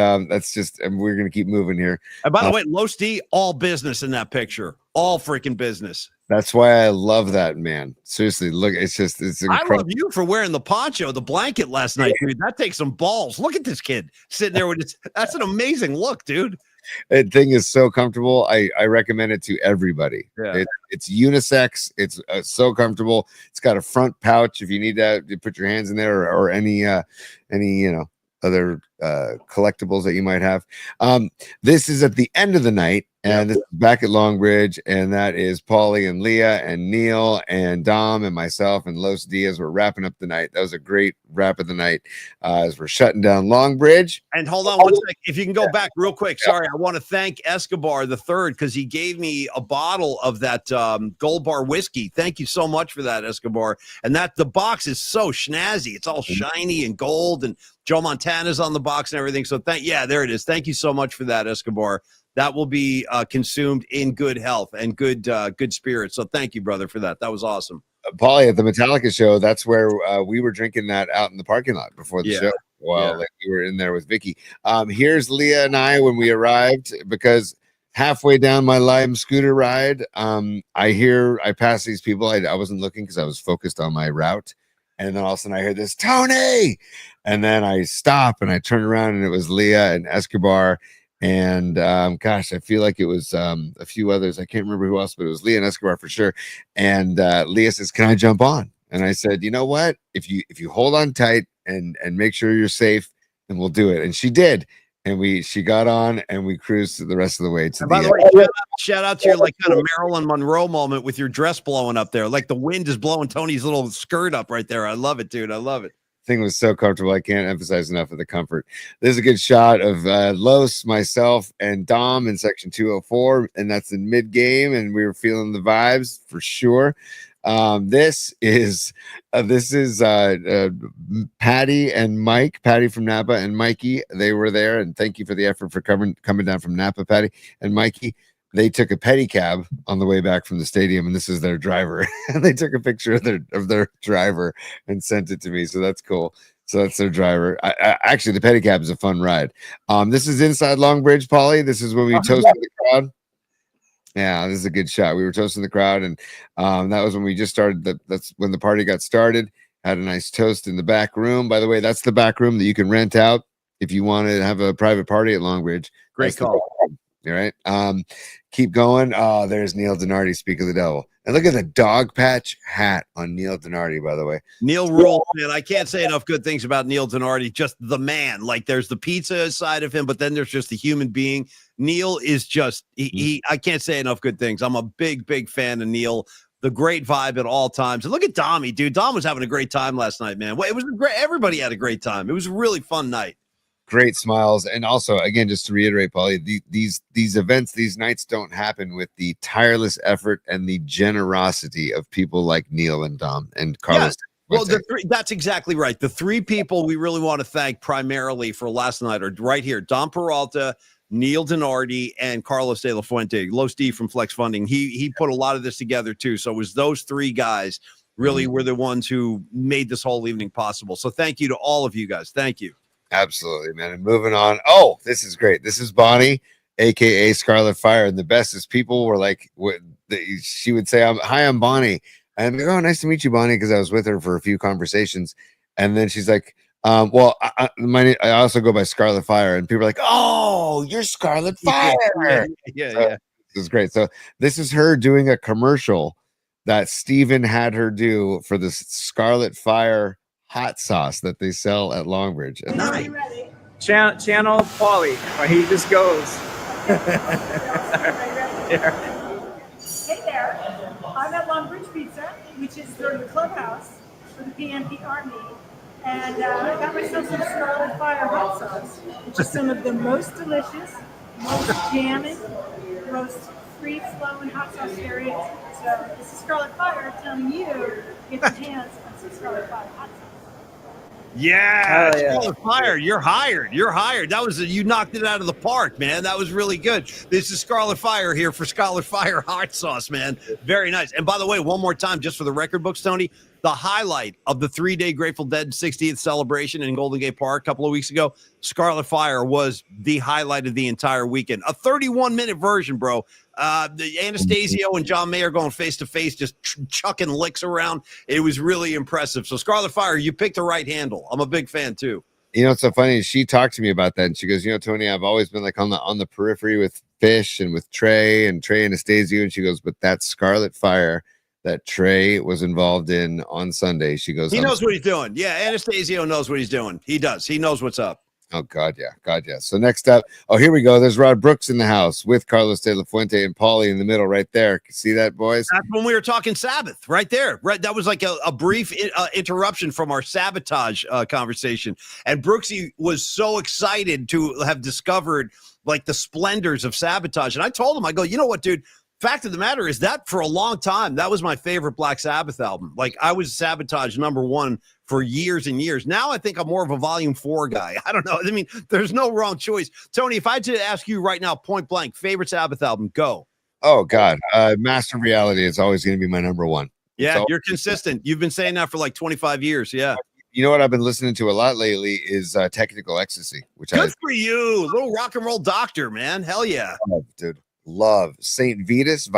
just we're gonna keep moving here. And by the way, Los D, all business in that picture, all freaking business. That's why I love that, man. Seriously, look, it's incredible. I love you for wearing the poncho, the blanket last night, dude. That takes some balls. Look at this kid sitting there with his. That's an amazing look, dude. That thing is so comfortable. I recommend it to everybody. Yeah. It's unisex. It's so comfortable. It's got a front pouch if you need to put your hands in there or any other collectibles that you might have. This is at the end of the night, and this is back at Longbridge, and that is Paulie and Leah and Neil and Dom and myself and Los Diaz. We're wrapping up the night. That was a great wrap of the night as we're shutting down Longbridge. And hold on one sec. If you can go back real quick. Sorry, I want to thank Escobar the third because he gave me a bottle of that Gold Bar whiskey. Thank you so much for that, Escobar. And that the box is so snazzy. It's all shiny and gold, and Joe Montana's on the box and everything. So there it is. Thank you so much for that, Escobar. That will be consumed in good health and good spirits. So thank you, brother, for that. That was awesome. Paulie, at the Metallica show, that's where we were drinking that out in the parking lot before the show. Well, like we were in there with Vicky. Here's Leah and I when we arrived, because halfway down my Lime scooter ride, I pass these people. I wasn't looking because I was focused on my route. And then all of a sudden I hear this, Tony. And then I stop and I turn around and it was Leah and Escobar. And gosh, I feel like it was a few others. I can't remember who else, but it was Leah and Escobar for sure. And Leah says, "Can I jump on?" And I said, "You know what? If you hold on tight and make sure you're safe, then we'll do it." And she did. And she got on and we cruised the rest of the way to by the way, shout out to your like kind of Marilyn Monroe moment with your dress blowing up there. Like the wind is blowing Tony's little skirt up right there. I love it, dude. I love it. Thing was so comfortable. I can't emphasize enough of the comfort. There's a good shot of Los, myself, and Dom in section 204, and that's in mid game, and we were feeling the vibes for sure. This is Patty and Mike, Patty from Napa and Mikey. They were there, and thank you for the effort for coming down from Napa, Patty and Mikey. They took a pedicab on the way back from the stadium, and this is their driver. And they took a picture of their driver and sent it to me. So that's cool. So that's their driver. Actually, the pedicab is a fun ride. This is inside Longbridge, Paulie. This is when we toasted the crowd. Yeah, this is a good shot. We were toasting the crowd, and that was when we just started. That's when the party got started. Had a nice toast in the back room. By the way, that's the back room that you can rent out if you want to have a private party at Longbridge. Great call. All right. Keep going. Oh, there's Neil Donardi, speak of the devil. And look at the dog patch hat on Neil Donardi, by the way. Neil rules, man. I can't say enough good things about Neil Donardi. Just the man. Like there's the pizza side of him, but then there's just the human being. Neil is just I can't say enough good things. I'm a big fan of Neil. The great vibe at all times. And look at Dommy, dude. Dom was having a great time last night, man. It was great. Everybody had a great time. It was a really fun night. Great smiles. And also, again, just to reiterate, Paulie, these events, these nights don't happen with the tireless effort and the generosity of people like Neil and Dom and Carlos. Yeah. Well, that's exactly right. The three people we really want to thank primarily for last night are right here. Dom Peralta, Neil Donardi, and Carlos De La Fuente. Los D from Flex Funding. He put a lot of this together too. So it was those three guys really were the ones who made this whole evening possible. So thank you to all of you guys. Thank you. Absolutely, man. And moving on. Oh, this is great. This is Bonnie, aka Scarlet Fire. And the best is people were like, she would say, "Hi, I'm Bonnie. And I'm like, oh, nice to meet you, Bonnie, because I was with her for a few conversations. And then she's like, well, I also go by Scarlet Fire, and people are like, "Oh, you're Scarlet Fire." Yeah. This is great. So this is her doing a commercial that Steven had her do for the Scarlet Fire hot sauce that they sell at Longbridge. And Nice. Channel Paulie, where he just goes. Hey there, I'm at Longbridge Pizza, which is sort of the clubhouse for the PMP Army, and I got myself some Scarlet Fire hot sauce, which is some of the most delicious, most jamming, most free-flowing hot sauce there is. So this is Scarlet Fire telling you to get your hands on some Scarlet Fire hot sauce. Yeah, Hell yeah. Scarlet Fire, you're hired. You're hired. That was you knocked it out of the park, man. That was really good. This is Scarlet Fire here for Scarlet Fire hot sauce, man. Very nice. And by the way, one more time, just for the record books, Tony, the highlight of the 3-day Grateful Dead 60th celebration in Golden Gate Park a couple of weeks ago, Scarlet Fire was the highlight of the entire weekend. A 31-minute version, bro. The Anastasio and John Mayer going face to face, just chucking licks around. It was really impressive. So Scarlet Fire, you picked the right handle. I'm a big fan too. you know, it's so funny. She talked to me about that, and she goes, "You know, Tony, I've always been like on the periphery with Fish and with Trey Anastasio." And she goes, "But that Scarlet Fire that Trey was involved in on Sunday," she goes, he knows what he's doing. Yeah, Anastasio knows what he's doing. He does. He knows what's up. Oh, God, yeah. So next up, here we go. There's Rod Brooks in the house with Carlos De La Fuente and Paulie in the middle right there. See that, boys? That's when we were talking Sabbath right there. Right. That was like a brief interruption from our sabotage conversation. And Brooksy was so excited to have discovered like the splendors of Sabotage. And I told him, I go, you know what, dude? Fact of the matter is that for a long time, that was my favorite Black Sabbath album. Like I was Sabotage #1 for years and years. Now I think I'm more of a Volume 4 guy. I don't know. I mean, there's no wrong choice. Tony, if I had to ask you right now, point blank, favorite Sabbath album, go. Oh, God. Master Reality is always going to be my #1. Yeah, you're consistent. You've been saying that for like 25 years. Yeah. You know what I've been listening to a lot lately is Technical Ecstasy, which Good for you. Little rock and roll doctor, man. Hell yeah. love, dude. Love. Saint Vitus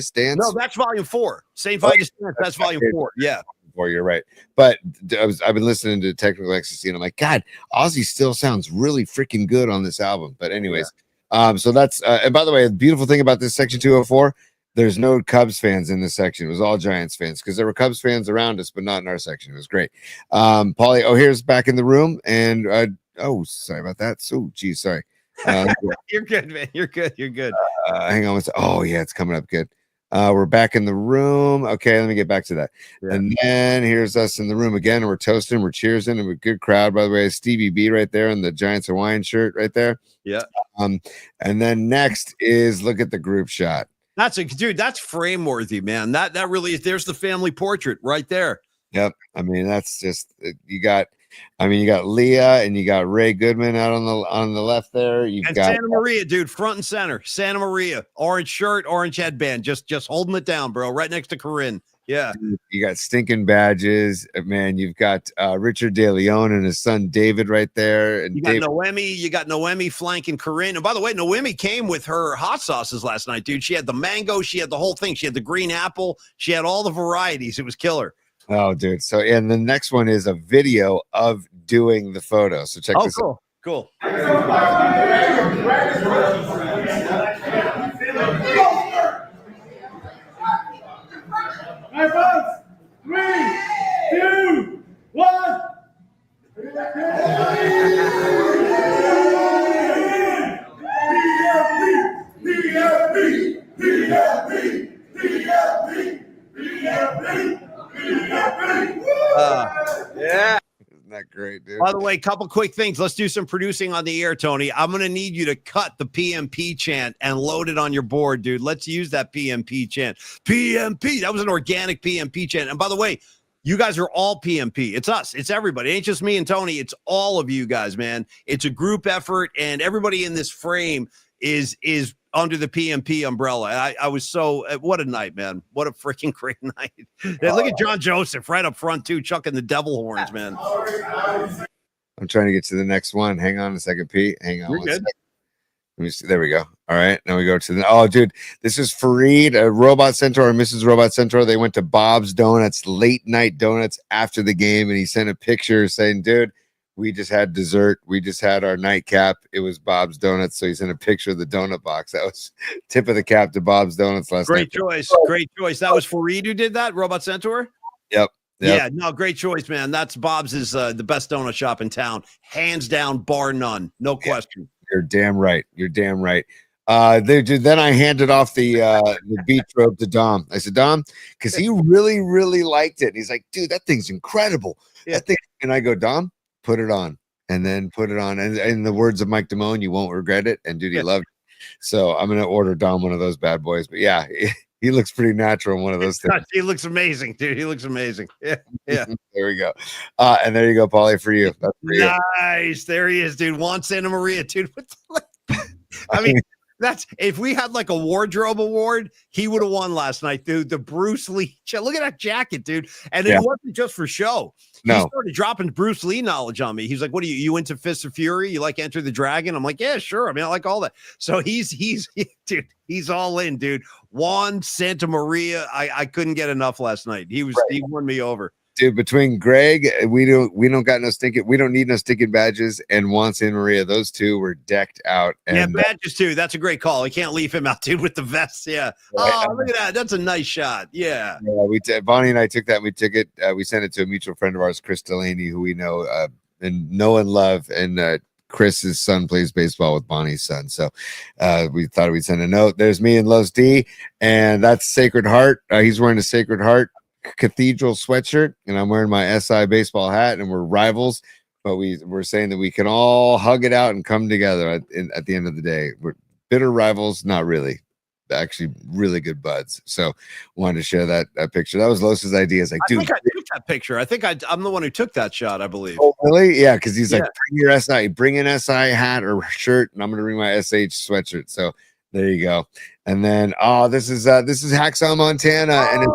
dance. No, that's Volume 4. Saint Vitus dance, that's Volume 4. Yeah. Or you're right. But I've been listening to Technical Ecstasy, and I'm like, God, Ozzy still sounds really freaking good on this album. But anyways, so that's and by the way, the beautiful thing about this section 204, there's no Cubs fans in this section. It was all Giants fans because there were Cubs fans around us, but not in our section. It was great. Paulie, here's back in the room, and sorry about that. So, geez, sorry. You're good, man. You're good. Hang on. Oh, yeah, it's coming up good. We're back in the room. Okay, let me get back to that. Yeah. And then here's us in the room again. And we're toasting, we're cheersing, and we're a good crowd. By the way, Stevie B right there in the Giants Hawaiian shirt right there. Yeah. And then next is look at the group shot. That's frame worthy, man. That really is. There's the family portrait right there. Yep. I mean, that's just you got Leah and you got Ray Goodman out on the left there. You've got Santa Maria, dude, front and center. Santa Maria, orange shirt, orange headband, just holding it down, bro. Right next to Corinne. Yeah. You got stinking badges, man. You've got Richard De Leon and his son David right there. And you got Noemi flanking Corinne. And by the way, Noemi came with her hot sauces last night, dude. She had the mango, she had the whole thing. She had the green apple, she had all the varieties. It was killer. Oh, dude. So, and the next one is a video of doing the photo. So check this out. Cool. All right, folks. 3, 2, 1. Yeah. Isn't that great, dude? By the way, couple quick things. Let's do some producing on the air, Tony. I'm going to need you to cut the PMP chant and load it on your board, dude. Let's use that PMP chant. PMP. That was an organic PMP chant. And by the way, you guys are all PMP. It's us. It's everybody. It ain't just me and Tony. It's all of you guys, man. It's a group effort, and everybody in this frame is under the PMP umbrella. I was so, what a night, man. What a freaking great night. Look at John Joseph right up front, too, chucking the devil horns, man. I'm trying to get to the next one. Hang on a second, Pete. Hang on. You're good. Let me see. There we go. All right, now we go to the. Oh, dude, this is Fareed, Robot Centaur, and Mrs. Robot Centaur. They went to Bob's Donuts, late night donuts after the game, and he sent a picture saying, "Dude, we just had dessert. We just had our nightcap. It was Bob's Donuts." So he sent a picture of the donut box. That was tip of the cap to Bob's Donuts last Great night. choice. Great choice. That was Fareed who did that, Robot Centaur? Yep. Yeah, no, great choice, man. That's Bob's is the best donut shop in town, hands down, bar none, no question. You're damn right. You're damn right. Then I handed off the beach robe to Dom. I said, Dom, because he really, really liked it. And he's like, dude, that thing's incredible. Yeah. That thing. And I go, Dom, put it on, and then put it on. And in the words of Mike Damone, you won't regret it. And dude, he loved it. So I'm gonna order Dom one of those bad boys. But yeah, he looks pretty natural in one of those things. He looks amazing, dude. He looks amazing. Yeah, yeah. There we go. And there you go, Paulie, for you. That's for you. Nice. There he is, dude. Juan Santa Maria, dude. I mean, that's if we had like a wardrobe award, he would have won last night, dude. The Bruce Lee. Look at that jacket, dude. And it wasn't just for show. He started dropping Bruce Lee knowledge on me. He's like, "What are you into Fist of Fury? You like Enter the Dragon?" I'm like, "Yeah, sure. I mean, I like all that." So he's dude. He's all in, dude. Juan Santa Maria. I couldn't get enough last night. He won me over. Dude, between Greg, we don't need no stinking badges, and Juan Santa Maria, those two were decked out. And yeah, badges too. That's a great call. I can't leave him out, dude, with the vests. Yeah. Oh, look at that. That's a nice shot. Yeah. Bonnie and I took that. We took it. We sent it to a mutual friend of ours, Chris Delaney, who we know and love. And Chris's son plays baseball with Bonnie's son. So we thought we'd send a note. There's me and Los D, and that's Sacred Heart. He's wearing a Sacred Heart Cathedral sweatshirt, and I'm wearing my SI baseball hat, and we're rivals, but we're saying that we can all hug it out and come together at the end of the day. We're bitter rivals, not really, actually really good buds. So wanted to share that picture. That was Los's idea. It's like, dude, I think I took that picture. I think I'm the one who took that shot, I believe. Oh, really? Yeah, because he's like, bring your SI, bring an SI hat or shirt, and I'm gonna bring my SH sweatshirt. So there you go. And then, this is Hacksaw Montana, and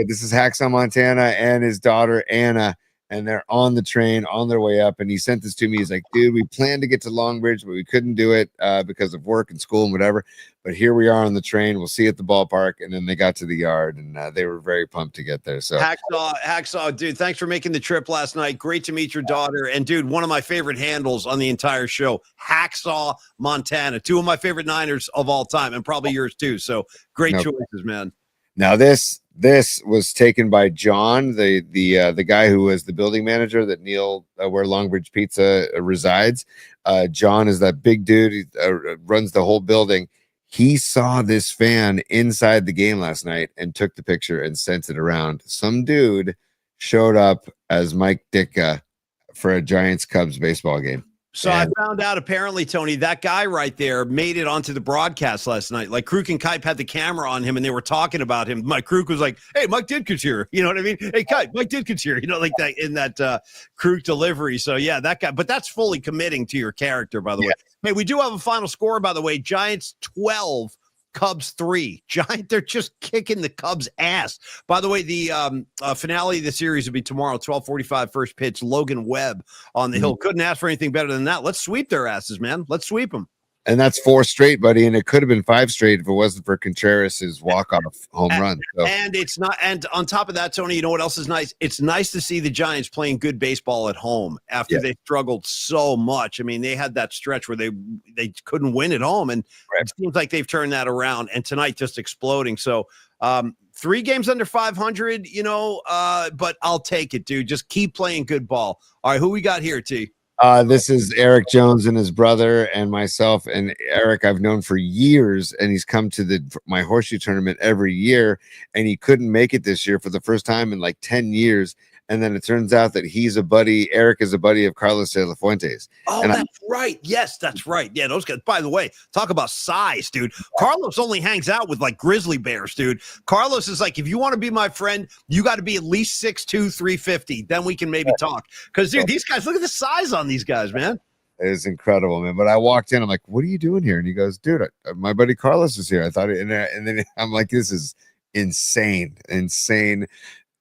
this is Hacksaw Montana and his daughter Anna, and they're on the train on their way up. And he sent this to me. He's like, dude, we planned to get to Longbridge, but we couldn't do it because of work and school and whatever. But here we are on the train. We'll see you at the ballpark. And then they got to the yard, and they were very pumped to get there. So Hacksaw, dude, thanks for making the trip last night. Great to meet your daughter. And dude, one of my favorite handles on the entire show, Hacksaw Montana. Two of my favorite Niners of all time, and probably yours too. So great choices, man. Now this was taken by John, the guy who was the building manager that Neil where Longbridge Pizza resides. John is that big dude. He runs the whole building. He saw this fan inside the game last night and took the picture and sent it around. Some dude showed up as Mike Ditka for a Giants-Cubs baseball game. So I found out apparently, Tony, that guy right there made it onto the broadcast last night. Like Kruk and Kipe had the camera on him and they were talking about him. Mike Kruk was like, "Hey, Mike Ditka's here." You know what I mean? "Hey, Kipe, Mike Ditka's here." You know, like that in that Kruk delivery. So yeah, that guy, but that's fully committing to your character, by the way. Hey, we do have a final score, by the way. Giants 12, Cubs 3. They're just kicking the Cubs' ass. By the way, the finale of the series will be tomorrow, 12:45, first pitch. Logan Webb on the hill. Couldn't ask for anything better than that. Let's sweep their asses, man. Let's sweep them. And that's 4 straight, buddy. And it could have been 5 straight if it wasn't for Contreras' walk-off home run. So. And it's not. And on top of that, Tony, you know what else is nice? It's nice to see the Giants playing good baseball at home after they struggled so much. I mean, they had that stretch where they couldn't win at home, and it seems like they've turned that around. And tonight, just exploding. So 3 games under 500, but I'll take it, dude. Just keep playing good ball. All right, who we got here, T? This is Eric Jones and his brother and myself. And Eric I've known for years, and he's come to my horseshoe tournament every year, and he couldn't make it this year for the first time in like 10 years. And then it turns out that Eric is a buddy of Carlos de la Fuentes. Oh, and that's right. Yes, that's right. Yeah, those guys, by the way, talk about size, dude. Carlos only hangs out with like grizzly bears, dude. Carlos is like, if you want to be my friend, you got to be at least 6'2", 350. Then we can maybe talk. Because, dude, these guys, look at the size on these guys, man. It was incredible, man. But I walked in, I'm like, "What are you doing here?" And he goes, "Dude, my buddy Carlos is here." I thought, and then I'm like, "This is insane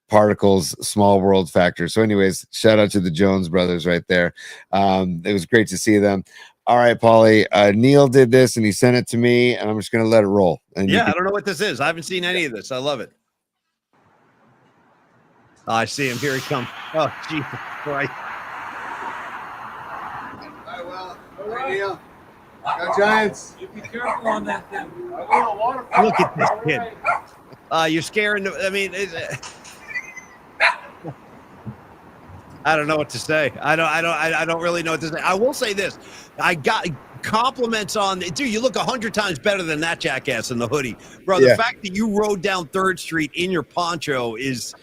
particles, small world factor." So anyways, shout out to the Jones brothers right there. It was great to see them. All right, Paulie. Neil did this and he sent it to me, and I'm just gonna let it roll. And you Yeah, can- I don't know what this is. I haven't seen any of this. I love it. Oh, I see him. Here he comes. Oh, Jesus Christ. All right, Neil. Go Giants. You be careful on that thing. Look at this kid. You're scaring. I mean, I don't know what to say. I don't really know what to say. I will say this. I got compliments on dude. You look 100 times better than that jackass in the hoodie, bro. The Yeah. fact that you rode down 3rd Street in your poncho it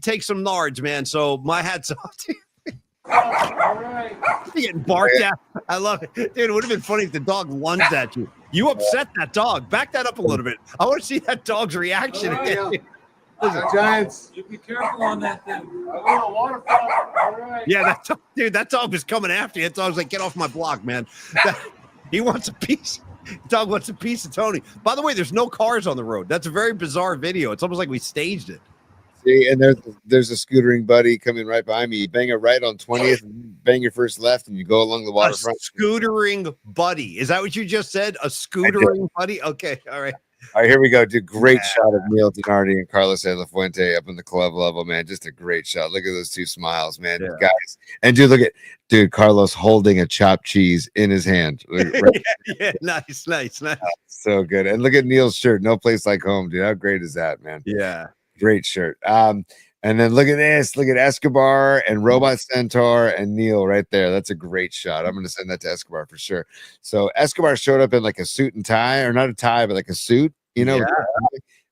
takes some nards, man. So my hat's off to you. All right. You're getting barked at. I love it, dude. It would have been funny if the dog lunged at you. You upset that dog. Back that up a little bit. I want to see that dog's reaction again. Giants. You be careful on that thing. All right. Yeah, that dog was coming after you. That dog was like, get off my block, man. He wants a piece. Dog wants a piece of Tony. By the way, there's no cars on the road. That's a very bizarre video. It's almost like we staged it. See, and there's a scootering buddy coming right behind me. You bang it right on 20th, and bang your first left, and you go along the waterfront. A scootering buddy. Is that what you just said? A scootering buddy? Okay, all right. All right, here we go. Dude, great shot of Neil Dinardi and Carlos De La Fuente up in the club level, man. Just a great shot. Look at those two smiles, man. Yeah. Guys. And dude, Carlos holding a chopped cheese in his hand. Right. Yeah, nice. So good. And look at Neil's shirt. No place like home, dude. How great is that, man? Yeah. Great shirt. And then look at this. Look at Escobar and Robot Centaur and Neil right there. That's a great shot. I'm going to send that to Escobar for sure. So Escobar showed up in like a suit and tie, or not a tie, but like a suit, you know? Yeah.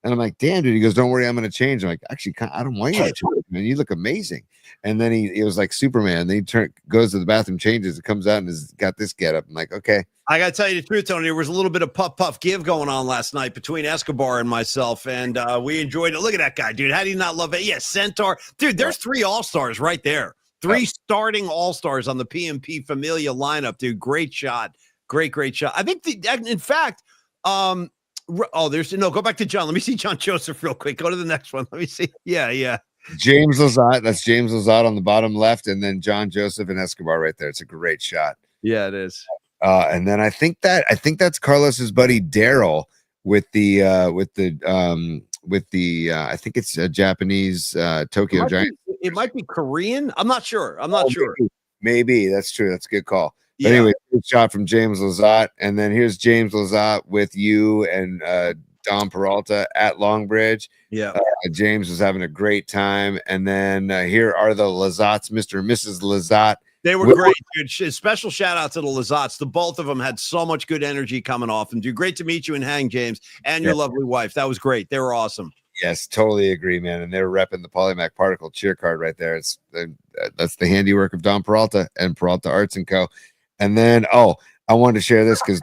And I'm like, damn, dude. He goes, don't worry, I'm going to change. I'm like, actually, I don't want you to change, man. You look amazing. And then he was like Superman. Then he goes to the bathroom, changes, it comes out and has got this getup. I'm like, okay. I got to tell you the truth, Tony. There was a little bit of puff give going on last night between Escobar and myself, and we enjoyed it. Look at that guy, dude. How do you not love it? Yeah, Centaur. Dude, there's 3 all-stars right there. 3 starting all-stars on the PMP Familia lineup, dude. Great shot. Great shot. I think, in fact, go back to John. Let me see John Joseph real quick. Go to the next one. Let me see. Yeah. James Lazat. That's James Lazat on the bottom left, and then John Joseph and Escobar right there. It's a great shot. Yeah, it is. And then I think that's Carlos's buddy Daryl with the I think it's a Japanese Tokyo Giant. It might be Korean. I'm not sure. Sure. Maybe that's true. That's a good call. But Yeah. anyway, good shot from James Lazat, and then here's James Lazat with you and Dom Peralta at Longbridge. Yeah. James was having a great time, and then here are the Lazats, Mr. and Mrs. Lazat. They were great, dude. Special shout out to the Lazats. The both of them had so much good energy coming off them. Dude, great to meet you and hang, James, and your lovely wife. That was great. They were awesome. Yes, totally agree, man. And they're repping the Polymac Particle cheer card right there. That's the handiwork of Don Peralta and Peralta Arts and Co. And then, I wanted to share this because,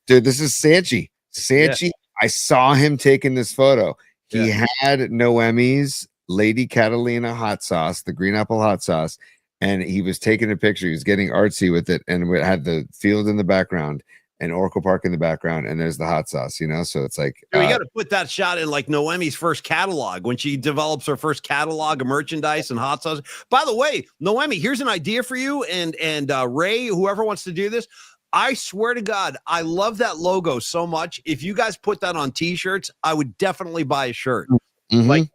this is Sanchi. Sanchi, I saw him taking this photo. He had Noemi's Lady Catalina hot sauce, the green apple hot sauce, and he was taking a picture. He was getting artsy with it, and it had the field in the background and Oracle Park in the background, and there's the hot sauce, so it's like you got to put that shot in like Noemi's first catalog when she develops her first catalog of merchandise and hot sauce. By the way, Noemi, here's an idea for you and Ray, whoever wants to do this. I swear to God, I love that logo so much. If you guys put that on t-shirts, I would definitely buy a shirt. Mm-hmm. Like,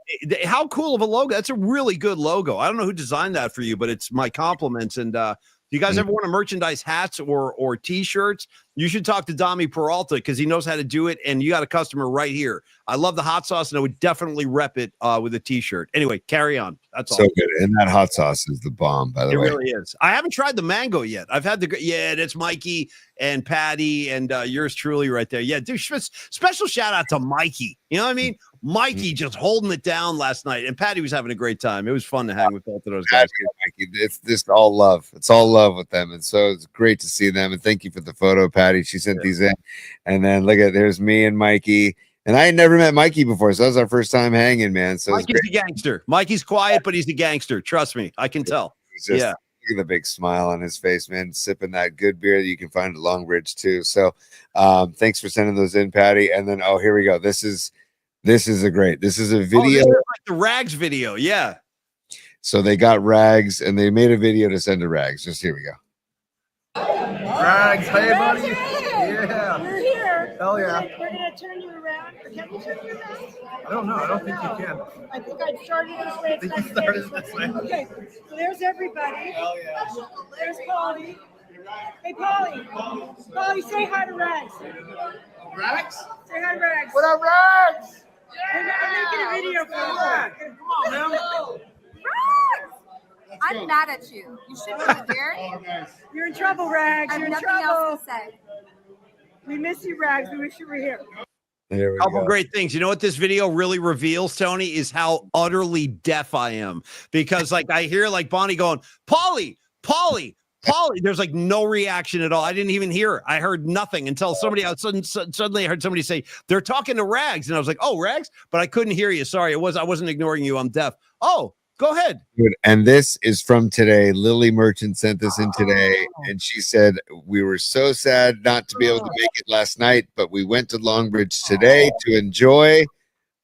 how cool of a logo. That's a really good logo. I don't know who designed that for you, but it's my compliments. And if you guys ever want to merchandise hats or t-shirts, you should talk to Dami Peralta because he knows how to do it. And you got a customer right here. I love the hot sauce, and I would definitely rep it with a t-shirt. Anyway, carry on. That's so all. good. And that hot sauce is the bomb, by the way. It really is. I haven't tried the mango yet. I've had that's Mikey and Patty and yours truly right there. Yeah, dude, special shout out to Mikey. You know what I mean? Mikey just holding it down last night, and Patty was having a great time. It was fun to hang with both of those guys. Mikey, it's just all love. It's all love with them, and so it's great to see them. And thank you for the photo, Patty. She sent these in, and then there's me and Mikey. And I had never met Mikey before, so that was our first time hanging, man. So Mikey's a gangster. Mikey's quiet, but he's a gangster. Trust me, I can tell. Look at the big smile on his face, man. Sipping that good beer that you can find at Longbridge too. So, thanks for sending those in, Patty. And then, here we go. This is a video. This is like the Rags video. Yeah. So they got Rags, and they made a video to send to Rags. Just here we go. Rags, hey buddy. Yeah. We're here. Hell yeah. We're gonna turn you around. Or can we turn you around? I don't know. I don't think you can. I think I started this way. It's I think not you started this this way. Okay. So there's everybody. Hell yeah. There's Polly. Hey, Polly. Polly, say hi to Rags. Rags? Say hi to Rags. What up, Rags? I'm making a video for you. Come on, man. Rags! I'm mad at you. You shouldn't have been here. You're in trouble, Rags. I have You're in nothing trouble. else to say. We miss you, Rags. We wish you were here. There we Couple go. great things. You know what this video really reveals, Tony, is how utterly deaf I am. Because like I hear like Bonnie going, Polly. There's like no reaction at all. I didn't even hear it. I heard nothing until somebody else suddenly I heard somebody say they're talking to Rags, and I was like, "Oh, Rags," but I couldn't hear you. Sorry, I wasn't ignoring you. I'm deaf. Oh, go ahead. Good. And this is from today. Lily Merchant sent this in today, and she said, "We were so sad not to be able to make it last night, but we went to Longbridge today to enjoy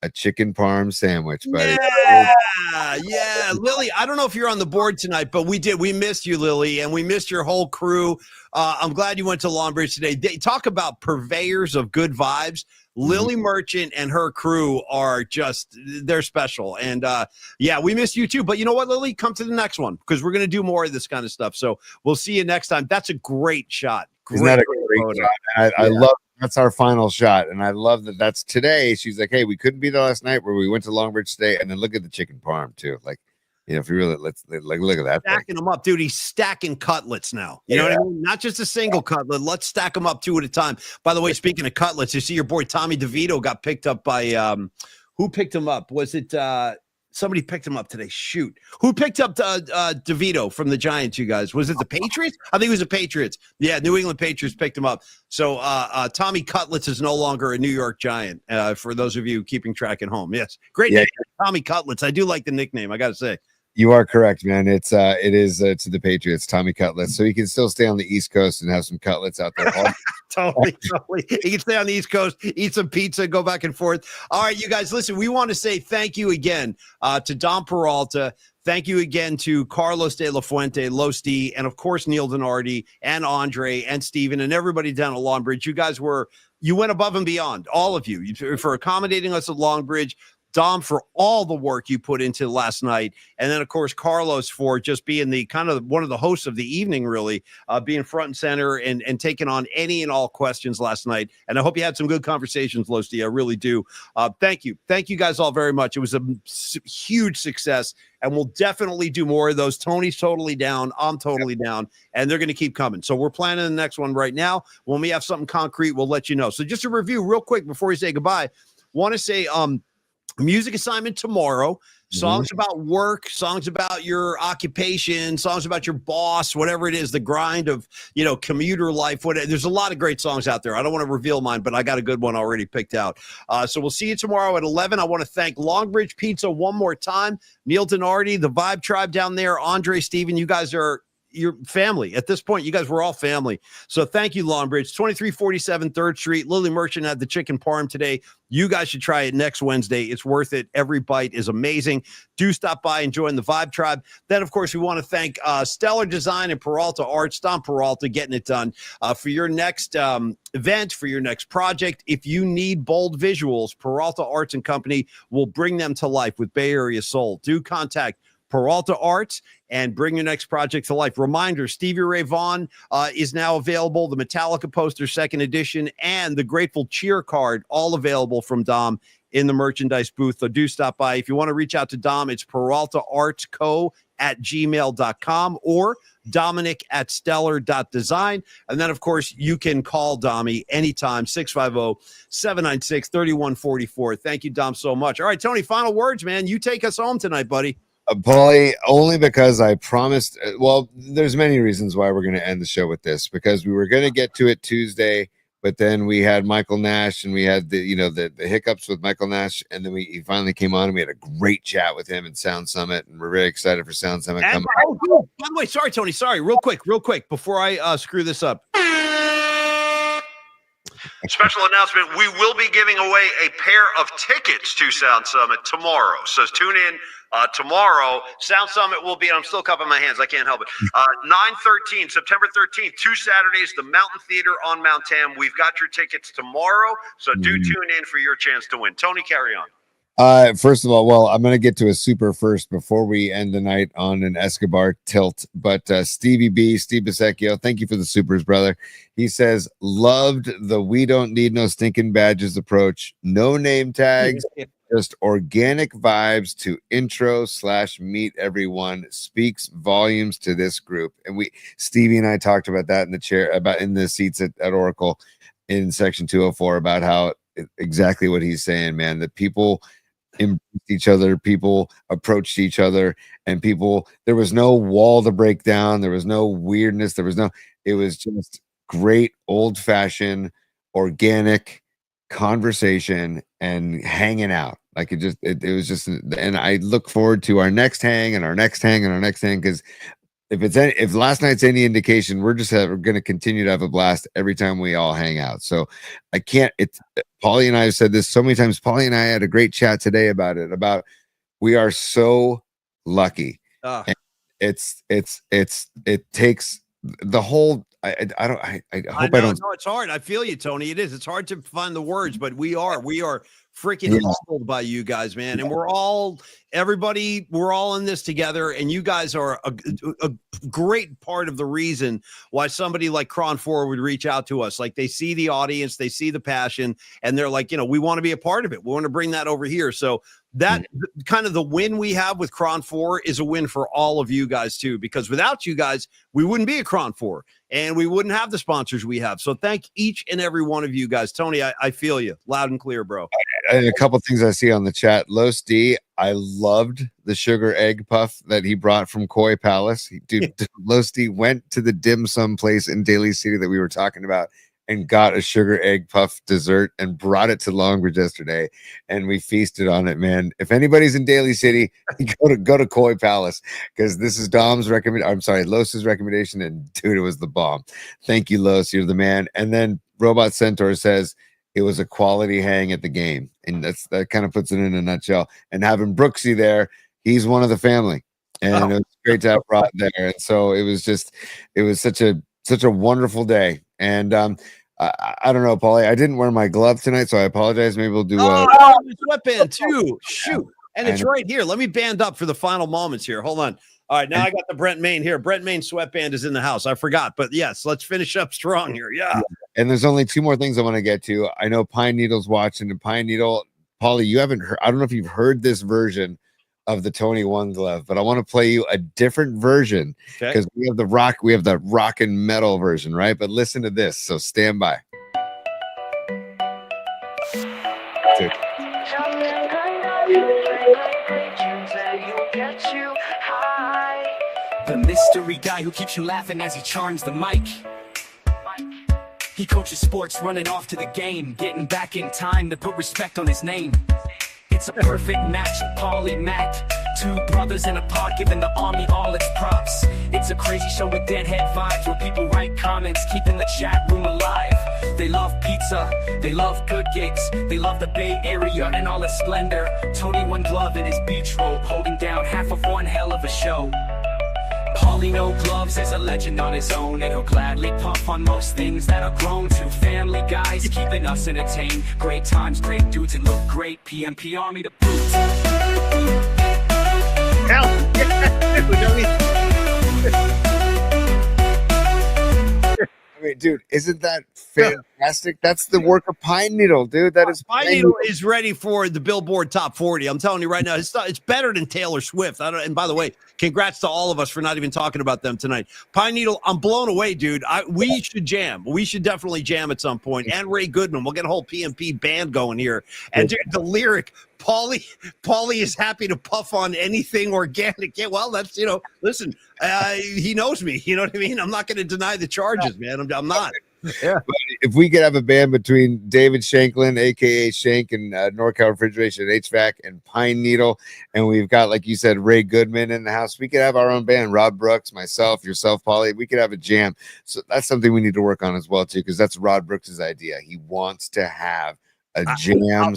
a chicken parm sandwich, buddy." Yeah, Lily. I don't know if you're on the board tonight, but we did. We missed you, Lily, and we missed your whole crew. I'm glad you went to Longbridge today. They talk about purveyors of good vibes. Lily Merchant and her crew are they're special. And yeah, we miss you too. But you know what, Lily? Come to the next one because we're going to do more of this kind of stuff. So we'll see you next time. That's a great shot. Isn't that a great shot? And I love that's our final shot. And I love that that's today. She's like, hey, we couldn't be there last night where we went to Longbridge today. And then look at the chicken parm too. Like, you know, if you really look at that. Stacking them up, dude. He's stacking cutlets now. You know what I mean? Not just a single cutlet. Let's stack them up 2 at a time. By the way, speaking of cutlets, you see your boy Tommy DeVito got picked up by who picked him up? Was it somebody picked him up today? Shoot. Who picked up DeVito from the Giants, you guys? Was it the Patriots? I think it was the Patriots. Yeah, New England Patriots picked him up. So Tommy Cutlets is no longer a New York Giant, for those of you keeping track at home. Yes. Great nickname, Tommy Cutlets. I do like the nickname, I got to say. You are correct, man. It is to the Patriots, Tommy Cutlets. So he can still stay on the East Coast and have some cutlets out there. Totally. He can stay on the East Coast, eat some pizza, go back and forth. All right, you guys, listen, we want to say thank you again to Dom Peralta. Thank you again to Carlos De La Fuente, Los D, and of course, Neil Donardi and Andre and Steven and everybody down at Longbridge. You went above and beyond, all of you, for accommodating us at Longbridge. Dom, for all the work you put into last night. And then, of course, Carlos for just being the kind of one of the hosts of the evening, really, being front and center and taking on any and all questions last night. And I hope you had some good conversations, Losty. I really do. Thank you. Thank you guys all very much. It was a huge success, and we'll definitely do more of those. Tony's totally down. I'm totally down, and they're going to keep coming. So we're planning the next one right now. When we have something concrete, we'll let you know. So just a review real quick before we say goodbye. Want to say, music assignment tomorrow, songs about work, songs about your occupation, songs about your boss, whatever it is, the grind of, commuter life. There's a lot of great songs out there. I don't want to reveal mine, but I got a good one already picked out. So we'll see you tomorrow at 11. I want to thank Longbridge Pizza one more time. Neil Donardi, the Vibe Tribe down there, Andre, Steven, you guys are your family. At this point, you guys were all family. So thank you, Longbridge. 2347 3rd Street. Lily Merchant had the chicken parm today. You guys should try it next Wednesday. It's worth it. Every bite is amazing. Do stop by and join the Vibe Tribe. Then, of course, we want to thank Stellar Design and Peralta Arts. Don Peralta getting it done for your next event, for your next project. If you need bold visuals, Peralta Arts and Company will bring them to life with Bay Area Soul. Do contact Peralta Arts and bring your next project to life. Reminder, Stevie Ray Vaughan is now available. The Metallica poster, 2nd edition, and the Grateful Cheer card, all available from Dom in the merchandise booth. So do stop by. If you want to reach out to Dom, it's peraltaartsco@gmail.com or dominic@stellar.design. And then, of course, you can call Dommy anytime, 650-796-3144. Thank you, Dom, so much. All right, Tony, final words, man. You take us home tonight, buddy. Paulie, only because I promised. Well, there's many reasons why we're going to end the show with this, because we were going to get to it Tuesday, but then we had Michael Nash and we had the hiccups with Michael Nash, and then he finally came on and we had a great chat with him at Sound Summit, and we're very excited for Sound Summit coming. Oh, by the way, sorry, Tony. Sorry, real quick, before I screw this up. Special announcement, we will be giving away a pair of tickets to Sound Summit tomorrow. So tune in Tomorrow, Sound Summit will be, and I'm still cupping my hands, I can't help it. 9/13, September 13th, 2 Saturdays, the Mountain Theater on Mount Tam. We've got your tickets tomorrow, so do tune in for your chance to win. Tony, carry on. First of all, well, I'm going to get to a super first before we end the night on an Escobar tilt. But Stevie B, Steve Bisecchio, thank you for the supers, brother. He says, loved the we don't need no stinking badges approach. No name tags, just organic vibes to intro/meet everyone. Speaks volumes to this group. And Stevie and I talked about that in the chair, about in the seats at Oracle in section 204, about how exactly what he's saying, man, that people embraced each other, people approached each other, and there was no wall to break down, there was no weirdness, it was just great old-fashioned organic conversation and hanging out. Like it was just, and I look forward to our next hang and our next hang and our next hang, because if last night's any indication, we're going to continue to have a blast every time we all hang out. So Paulie and I have said this so many times. Paulie and I had a great chat today about we are so lucky. And it takes the whole, I hope I don't. No, it's hard. I feel you, Tony. It is. It's hard to find the words, but we are freaking humbled by you guys, man. And we're all in this together. And you guys are a great part of the reason why somebody like Cron 4 would reach out to us. Like, they see the audience, they see the passion, and they're like, we want to be a part of it. We want to bring that over here. So that kind of the win we have with Cron 4 is a win for all of you guys too, because without you guys, we wouldn't be a Cron 4 and we wouldn't have the sponsors we have. So thank each and every one of you guys. Tony, I feel you loud and clear, bro. And a couple things I see on the chat. Los D, I loved the sugar egg puff that he brought from Koi Palace. Los D went to the dim sum place in Daly City that we were talking about and got a sugar egg puff dessert and brought it to Longbridge yesterday, and we feasted on it, man. If anybody's in Daly City, go to Koi Palace, because this is Los's recommendation, and dude, it was the bomb. Thank you, Los. You're the man. And then Robot Centaur says it was a quality hang at the game, and that kind of puts it in a nutshell. And having Brooksy there, he's one of the family, and it was great to have Rod there. And so it was such a wonderful day. And I don't know, Paulie, I didn't wear my glove tonight, so I apologize. Maybe we'll do sweatband too. Shoot. And it's right here. Let me band up for the final moments here. Hold on. All right, now I got the Brent Main here. Brent Main sweatband is in the house. I forgot, but yes, let's finish up strong here. Yeah. And there's only two more things I want to get to. I know Pine Needle's watching, and Pine Needle, Paulie, you haven't heard. I don't know if you've heard this version of the Tony One glove, but I want to play you a different version, because we have the rock and metal version, right? But listen to this. So stand by. Dude. The mystery guy who keeps you laughing as he charms the mic. He coaches sports, running off to the game, getting back in time to put respect on his name. It's a perfect match, Paulie Mac. Two brothers in a pod giving the army all its props. It's a crazy show with deadhead vibes, where people write comments, keeping the chat room alive. They love pizza, they love good gigs, they love the Bay Area and all its splendor. Tony One Glove in his beach robe, holding down half of one hell of a show. Paulie No Gloves is a legend on his own, and he'll gladly puff on most things that are grown to. Family guys keeping us entertained, great times, great dudes, and look great. PMP Army to boot. Hell I mean, dude, isn't that fantastic? That's the work of Pine Needle, dude. That is Pine Needle is ready for the Billboard Top 40. I'm telling you right now, it's better than Taylor Swift. And by the way, congrats to all of us for not even talking about them tonight. Pine Needle, I'm blown away, dude. We should jam. We should definitely jam at some point. And Ray Goodman, we'll get a whole PMP band going here. And dude, the lyric, Paulie is happy to puff on anything organic. Yeah, well, that's, listen, he knows me. You know what I mean? I'm not going to deny the charges, man. I'm not. Yeah. But if we could have a band between David Shanklin, aka Shank, and NorCal Refrigeration and HVAC, and Pine Needle, and we've got, like you said, Ray Goodman in the house, we could have our own band. Rod Brooks, myself, yourself, Paulie. We could have a jam. So that's something we need to work on as well too, because that's Rod Brooks' idea. He wants to have a jam.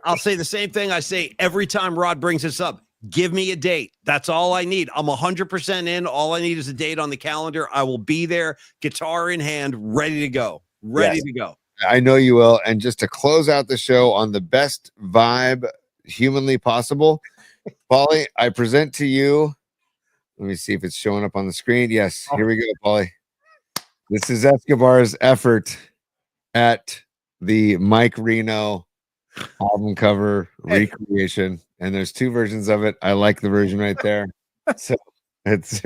I'll say the same thing I say every time Rod brings this up. Give me a date. That's all I need. I'm 100% in. All I need is a date on the calendar. I will be there, guitar in hand, ready to go. Ready to go. I know you will. And just to close out the show on the best vibe humanly possible, Paulie, I present to you. Let me see if it's showing up on the screen. Yes, here we go, Paulie. This is Escobar's effort at the Mike Reno album cover recreation. And there's 2 versions of it. I like the version right there. So it's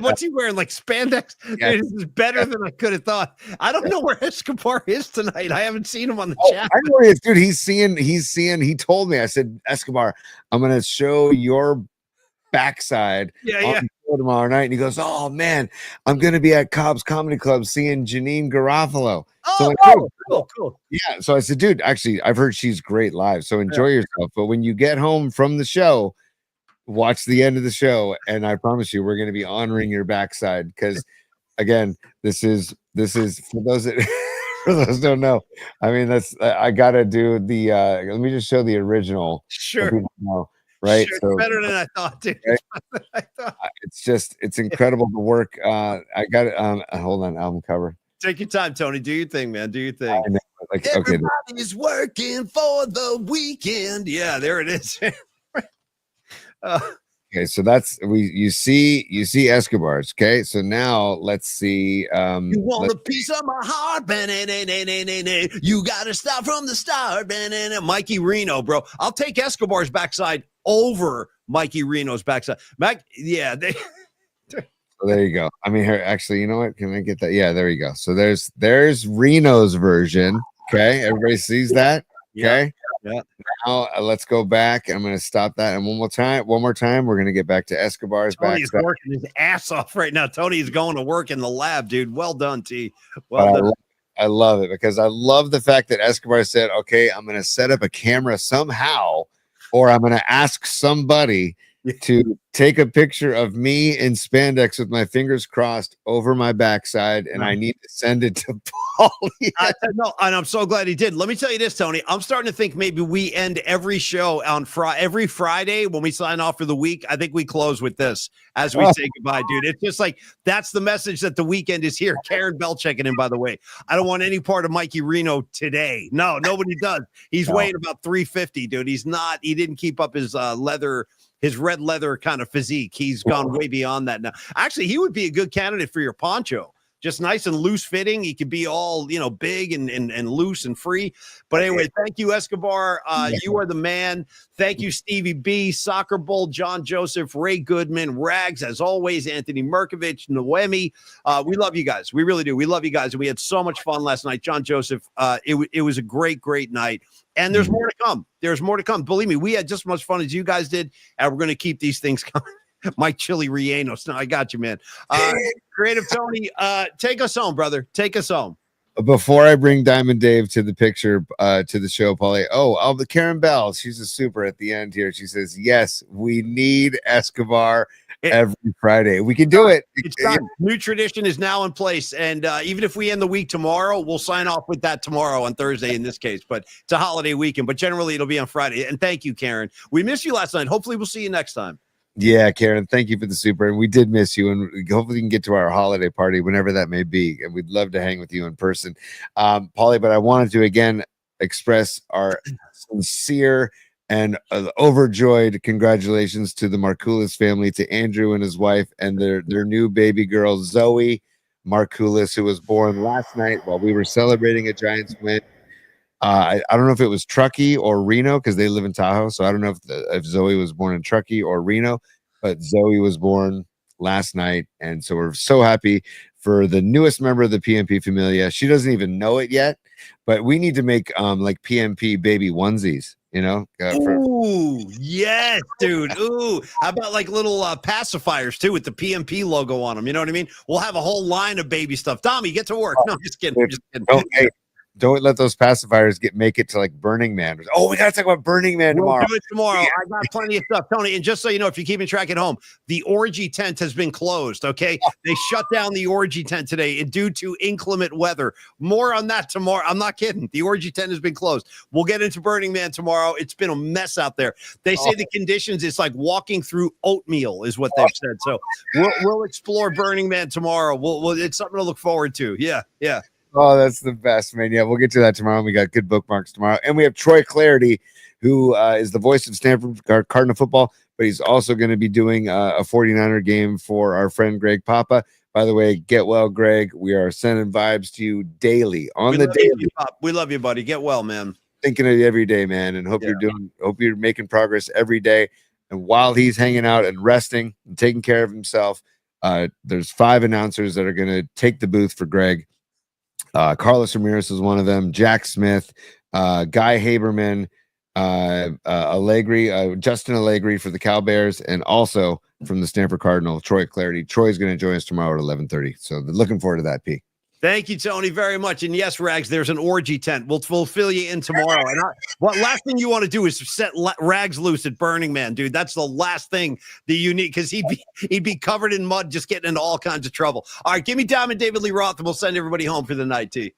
what's he wearing? Like spandex? Yeah. Dude, this is better than I could have thought. I don't know where Escobar is tonight. I haven't seen him on the chat. I know where he is, dude. He's seeing, he told me, I said, Escobar, I'm gonna show your backside on the show tomorrow night. And he goes, oh man, I'm gonna be at Cobb's Comedy Club seeing Janine Garofalo. Cool. Yeah. So I said, dude, actually, I've heard she's great live. So enjoy yourself. But when you get home from the show, watch the end of the show. And I promise you, we're going to be honoring your backside. Because again, this is for those that who don't know. I mean, I gotta do the let me just show the original. Sure. Right. Sure, so better than I thought, dude. Right? It's incredible the work. I got it. Hold on, album cover. Take your time, Tony. Do your thing, man. Do your thing. I know, like, Everybody's working for the weekend. Yeah, there it is. Okay, so that's you see Escobar's. Okay, so now let's see. You want a piece of my heart, you gotta start from the start, Mikey Reno, bro. I'll take Escobar's backside over Mikey Reno's backside. So there you go. I mean, here, actually, you know what? Can I get that? Yeah, there you go. So there's Reno's version. Okay, everybody sees that. Okay. Yeah. Now let's go back. I'm going to stop that, and one more time, we're going to get back to Escobar's back. Tony's working his ass off right now. Tony's going to work in the lab, dude. Well done, T. Well done. I love it because I love the fact that Escobar said, "Okay, I'm going to set up a camera somehow, or I'm going to ask somebody to take a picture of me in spandex with my fingers crossed over my backside, and I need to send it to Paulie." No, and I'm so glad he did. Let me tell you this, Tony. I'm starting to think maybe we end every show on every Friday when we sign off for the week. I think we close with this as we say goodbye, dude. It's just like that's the message that the weekend is here. Karen Bell checking in, by the way. I don't want any part of Mikey Reno today. No, nobody does. He's weighing about 350, dude. He didn't keep up his his red leather kind of physique. He's gone way beyond that now. Actually, he would be a good candidate for your poncho. Just nice and loose fitting. He could be all, big and loose and free. But anyway, thank you, Escobar. You are the man. Thank you, Stevie B, Soccer Bull, John Joseph, Ray Goodman, Rags, as always, Anthony Merkovich, Noemi. We love you guys. We really do. We love you guys. And we had so much fun last night. John Joseph, it was a great, great night. And there's more to come. There's more to come. Believe me, we had just as much fun as you guys did. And we're going to keep these things coming. Mike Chili Rianos. No, I got you, man. Creative Tony, take us home, brother. Take us home. Before I bring Diamond Dave to the picture, to the show, Paulie. The Karen Bell. She's a super at the end here. She says, yes, we need Escobar every Friday. We can do it. It's done. New tradition is now in place. And even if we end the week tomorrow, we'll sign off with that tomorrow on Thursday in this case. But it's a holiday weekend. But generally, it'll be on Friday. And thank you, Karen. We missed you last night. Hopefully, we'll see you next time. Yeah, Karen, thank you for the super. And we did miss you. And hopefully we can get to our holiday party whenever that may be. And we'd love to hang with you in person. Paulie, but I wanted to again express our sincere and overjoyed congratulations to the Markoulis family, to Andrew and his wife and their new baby girl, Zoe Markoulis, who was born last night while we were celebrating a Giants win. I don't know if it was Truckee or Reno because they live in Tahoe. So I don't know if Zoe was born in Truckee or Reno, but Zoe was born last night. And so we're so happy for the newest member of the PMP Familia. She doesn't even know it yet, but we need to make like PMP baby onesies, Ooh, yes, dude. Ooh, how about like little pacifiers too with the PMP logo on them? You know what I mean? We'll have a whole line of baby stuff. Tommy, get to work. No, just kidding. Just kidding. Okay. don't let those pacifiers make it to like Burning Man. Oh, we got to talk about Burning Man We'll tomorrow. do it tomorrow. I got plenty of stuff, Tony. And just so you know, if you're keeping track at home, the orgy tent has been closed. Okay, they shut down the orgy tent today due to inclement weather. More on that tomorrow. I'm not kidding. The orgy tent has been closed. We'll get into Burning Man tomorrow. It's been a mess out there. They say the conditions, it's like walking through oatmeal, is what they've said. So we'll explore Burning Man tomorrow. It's something to look forward to. Yeah. Oh, that's the best, man. Yeah, we'll get to that tomorrow. We got good bookmarks tomorrow. And we have Troy Clarity, who is the voice of Stanford Cardinal football, but he's also going to be doing a 49er game for our friend Greg Papa. By the way, get well, Greg. We are sending vibes to you daily on the daily. We love you, buddy. Get well, man. Thinking of you every day, man, and hope you're making progress every day. And while he's hanging out and resting and taking care of himself, there's 5 announcers that are going to take the booth for Greg. Carlos Ramirez is one of them. Jack Smith, Guy Haberman, Allegri, Justin Allegri for the Cal Bears, and also from the Stanford Cardinal, Troy Clarity. Troy's going to join us tomorrow at 11:30. So looking forward to that, P. Thank you, Tony, very much. And yes, Rags, there's an orgy tent. We'll fill you in tomorrow. And what last thing you want to do is set Rags loose at Burning Man, dude. That's the last thing that you need, because he'd be covered in mud, just getting into all kinds of trouble. All right, give me Diamond David Lee Roth, and we'll send everybody home for the night, T.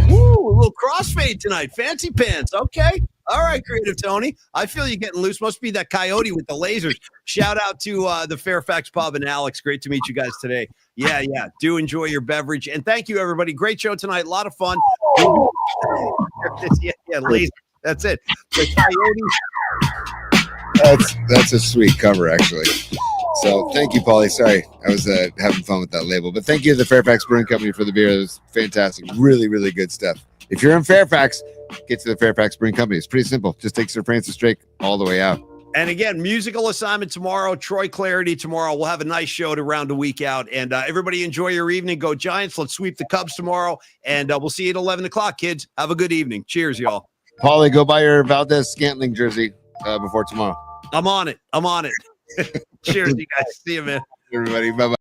Woo, a little crossfade tonight. Fancy pants. Okay. All right, Creative Tony. I feel you getting loose. Must be that coyote with the lasers. Shout out to the Fairfax Pub and Alex. Great to meet you guys today. Yeah. Do enjoy your beverage. And thank you, everybody. Great show tonight. A lot of fun. Yeah, laser. That's it. The coyote. That's a sweet cover, actually. So thank you, Paulie. Sorry, I was having fun with that label. But thank you to the Fairfax Brewing Company for the beer. It was fantastic. Really, really good stuff. If you're in Fairfax, get to the Fairfax Brewing Company. It's pretty simple. Just take Sir Francis Drake all the way out. And again, musical assignment tomorrow. Troy Clarity tomorrow. We'll have a nice show to round a week out. And everybody enjoy your evening. Go Giants. Let's sweep the Cubs tomorrow. And we'll see you at 11 o'clock, kids. Have a good evening. Cheers, y'all. Paulie, go buy your Valdes-Scantling jersey before tomorrow. I'm on it. Cheers, you guys. See you, man. Everybody, bye-bye.